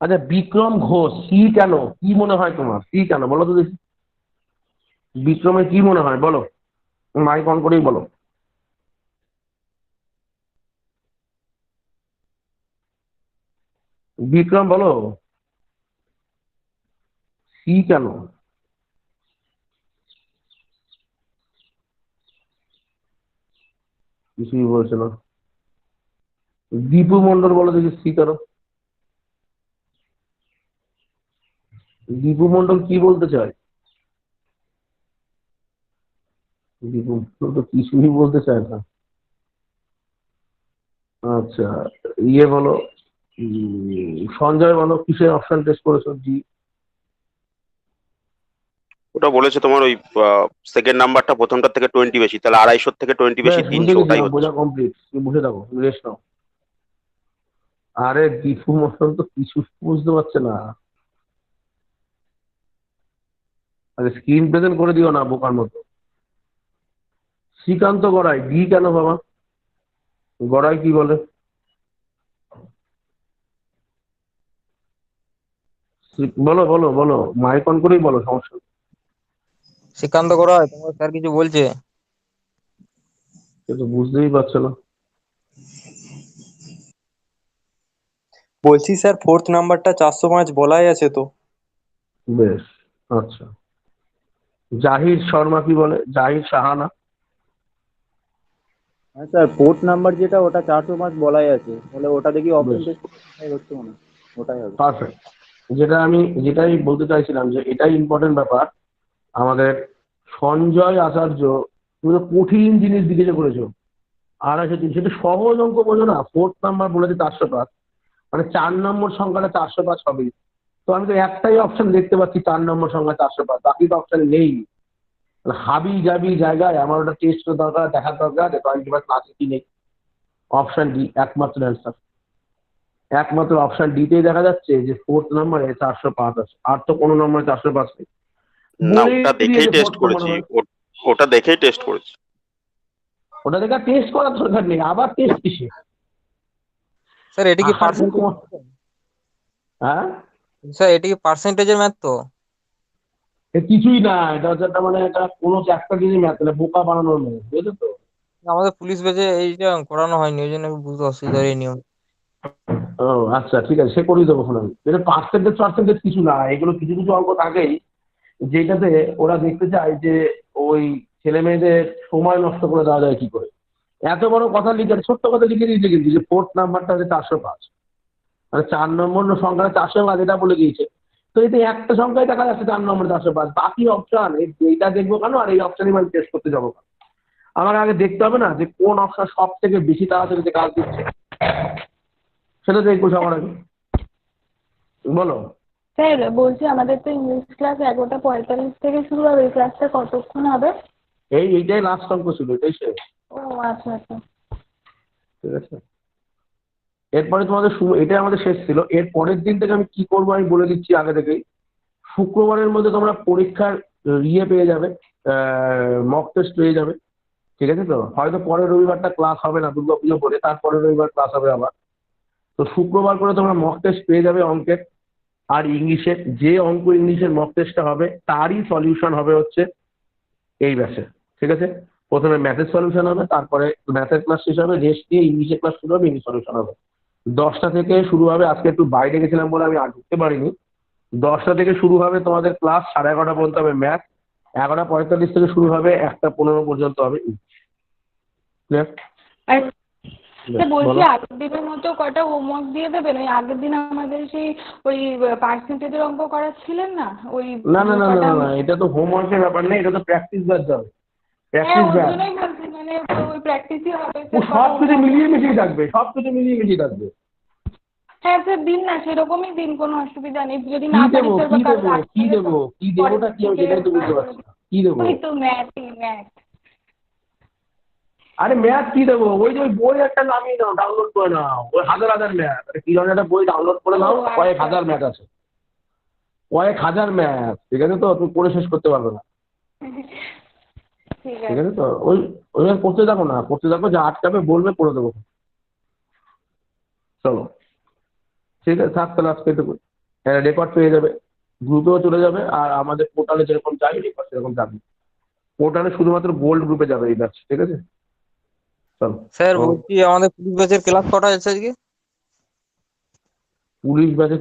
আচ্ছা, বিক্রম ঘোষ সি কেন? কি মনে হয় তোমার সি কেন বলো তো দেখি? বিক্রমের কি মনে হয় বলো, মাইক অন করেই বলো। বিক্রম বলো, সি কেন? কিছুই বলছে না। দীপু মন্ডল বলো দেখি সি কেন? দীপু মন্ডল কি বলতে চায়? দীপু মন্ডল তো কিছুই বলতে চায় না। আচ্ছা, ইয়ে বলো, সঞ্জয় বলো কিসের অপশন টেস্ট করেছো? জি। ওটা বলেছে তোমার ওই সেকেন্ড নাম্বারটা প্রথমটার থেকে 20 বেশি, তাহলে 250 থেকে 20 বেশি বেশ, বুঝে 300, গেছি, ওটাই আমার হচ্ছে। বোঝা কমপ্লিট। তুমি বুঝে থাকো, তুমি রেস্ট নাও। আরে দীপু মন্ডল তো কিছু বুঝতে পারছে না। আরে স্ক্রিন প্রেজেন্ট করে দিও না বোকার মতো। শ্রীকান্ত গড়াই ডি কেন বাবা? গড়াই কি বলে? বলো বলো বলো, মাইক অন করেই বলো, সমস্যা নেই। শ্রীকান্ত করা হয় তোমার স্যার কিছু বলছে? সে তো বুঝতেই পারছে না। বলছি স্যার, ফোর্থ নাম্বারটা 405 বলাই আছে তো। বেশ, আচ্ছা। জাহির শর্মা কি বলে? জাহির সাহানা। হ্যাঁ স্যার, ফোর্থ নাম্বার যেটা ওটা 405 বলাই আছে, তাহলে ওটা দেখি অপশন বেশ, টেস্ট হচ্ছে মনে হয়। ওটাই হবে। পারফেক্ট। যেটাই বলতে চাইছিলাম যে এটাই ইম্পর্টেন্ট ব্যাপার আমাদের। সঞ্জয় আচার্য, তুমি তো কঠিন জিনিস জিজ্ঞেস করেছো। 250, সেটা সহজ অঙ্ক বোঝো না। ফোর্থ নাম্বার বলেছে 405, মানে 4 নম্বর সংখ্যাটা 405 হবে। তো আমি তো একটাই অপশন দেখতে পাচ্ছি 4 নম্বর সংখ্যা 405, বাকি তো অপশন নেই। মানে হাবি জাবি জায়গায় আমার ওটা টেস্ট দরকার, দেখার দরকার যে 25 আছে কি নেই। অপশন ডি একমাত্র অ্যান্সার। একমাত্র অপশন ডিতেই দেখা যাচ্ছে যে ফোর্থ নাম্বারে 405 আছে, আর তো কোনো নম্বরে 405 নেই। না, বলেই ওটা দেখেই দিয়েছে টেস্ট ফোর্থ নাম্বার করেছি, মানে। ওটা দেখেই টেস্ট করেছি। ওটা দেখা টেস্ট করার দরকার নেই, আবার টেস্ট কিসে? স্যার এটা কি আর তো পার্সেন্টেজ? তোমার, হ্যাঁ, স্যার এটা কি পার্সেন্টেজের ম্যাথ তো? এ কিছুই না। এটা হচ্ছে একটা, মানে এটা কোনো একটা জিনিস ম্যাথ না, বোকা বানানোর ম্যাথ, বুঝেছো তো? আমাদের পুলিশ বেজে এইটা করানো হয়নি, ওই জন্য আমি বুঝতে অসুবিধা হয় এই নিয়ম। ও আচ্ছা, ঠিক আছে, সে করেই দেবো শোনাবি। এটা পার্সেন্টেজ পার্সেন্টেজ কিছু না, এগুলো কিছু কিছু অঙ্ক থাকেই যেটাতে ওরা দেখতে চায় যে ওই ছেলে মেয়েদের সময় নষ্ট করে দেওয়া যায় কি করে। এত বড় কথা লিখে, ছোট্ট কথা লিখে দিয়েছে কিন্তু, যে ফোর্থ নাম্বারটা হচ্ছে 405, মানে 4 নম্বর সংখ্যাটা 405 এটা বলে দিয়েছে। তো এতে একটা সংখ্যায় দেখা যাচ্ছে 4 নম্বর 405, বাকি অপশন এইটা দেখবো কেন আর এই অপশনই আমি টেস্ট করতে যাবো কেন? আমার আগে দেখতে হবে না যে কোন অপশন সব থেকে বেশি তাড়াতাড়ি যে কাজ দিচ্ছে? সেটা দেখবো সবার আগে। বলো। স্যার বলছি, আমাদের তো ইংলিশ ক্লাস 11:45 থেকে শুরু হবে, এই ক্লাসটা কতক্ষণ হবে? এইটাই লাস্ট অঙ্ক ছিল, এটাই শেষ। ও আচ্ছা আচ্ছা। ঠিক আছে, এরপরে তোমাদের এটাই আমাদের শেষ ছিল। এর পরের দিন থেকে আমি কি করবো আমি বলে দিচ্ছি আগে থেকেই। শুক্রবারের মধ্যে তোমরা পরীক্ষার ইয়ে পেয়ে যাবে, মক টেস্ট পেয়ে যাবে। ঠিক আছে তো? হয়তো পরের রবিবারটা ক্লাস হবে না, দুর্গাপুজো পরে, তারপরের রবিবার ক্লাস হবে আবার। তো শুক্রবার করে তোমরা মক টেস্ট পেয়ে যাবে অঙ্কের আর ইংলিশের। যে অঙ্ক ইংলিশের মক টেস্টটা হবে তারই সলিউশন হবে হচ্ছে এই ব্যাচে। ঠিক আছে? প্রথমে ম্যাথের সলিউশন হবে, তারপরে ম্যাথের ক্লাস শেষ হবে, রেস্ট দিয়ে ইংলিশের ক্লাস শুরু হবে, ইংলিশ সলিউশন হবে। 10টা থেকে শুরু হবে। আজকে একটু বাইরে গেছিলাম বলে আমি আর ঢুকতে পারিনি। 10টা থেকে শুরু হবে তোমাদের ক্লাস, 11:30 পর্যন্ত হবে ম্যাথ, 11:45 থেকে শুরু হবে, 1:15 পর্যন্ত হবে ইংলিশ। ক্লিয়ার? আর স্যার বলছি, বলো। আগের দিনের মতো কটা হোমওয়ার্ক দিয়ে দেবেন? ওই আগের দিন আমাদের সেই ওই পার্সেন্টেজের অঙ্ক করাচ্ছিলেন না, ওই না না না না কটা না না, এটা তো হোমওয়ার্কের ব্যাপার নেই, এটা তো প্র্যাকটিস ব্যাচ যাবে। হ্যাঁ, প্র্যাকটিস ওই ব্যাচ। জন্যই বলছি, মানে ওই প্র্যাকটিসই হবে ও স্যার, কটা সব কিছু homework? মিলিয়ে মিশিয়ে থাকবে, সব কিছু মিলিয়ে মিশিয়ে থাকবে। হ্যাঁ স্যার দিন না, সেরকমই দিন, কোনো অসুবিধা নেই। যদি কি না পারি দেবো স্যার কি বা কাল দেবো কি রাত্রে দেবো কি দেবোটা কি আমি সেটাই তো বুঝতে পারছি না, কি দেবো? ওই তো ম্যাথ। আরে ম্যাথ কি দেবো? ওই যে ওই বই একটা নামিয়ে নাও, ডাউনলোড করে নাও, ওই হাজার হাজার ম্যাথ, কি ধরনের একটা বই ডাউনলোড করে নাও, ও, আচ্ছা। কয়েক হাজার ম্যাথ আছে, কয়েক হাজার ম্যাথ। ঠিক আছে তো? তুমি পড়ে শেষ করতে পারবে না। ঠিক ঠিক আছে। আছে তো? ওই ওইভাবে পড়তে থাকো না, পড়তে থাকো, যা আটকাবে বলবে পড়ে দেবো। চলো ঠিক আছে, থাক তাহলে আজকে এটুকু। হ্যাঁ, রেকর্ড পেয়ে যাবে, গ্রুপেও চলে যাবে, আর আমাদের পোর্টালে যেরকম যাই রেকর্ড সেরকম যাবে। পোর্টালে শুধুমাত্র গোল্ড গ্রুপে যাবে এই ব্যাচ, ঠিক আছে? চলো। স্যার ও, বলছি আমাদের পুলিশ ব্যাচের ক্লাস কটা আছে আজকে? পুলিশ ব্যাচে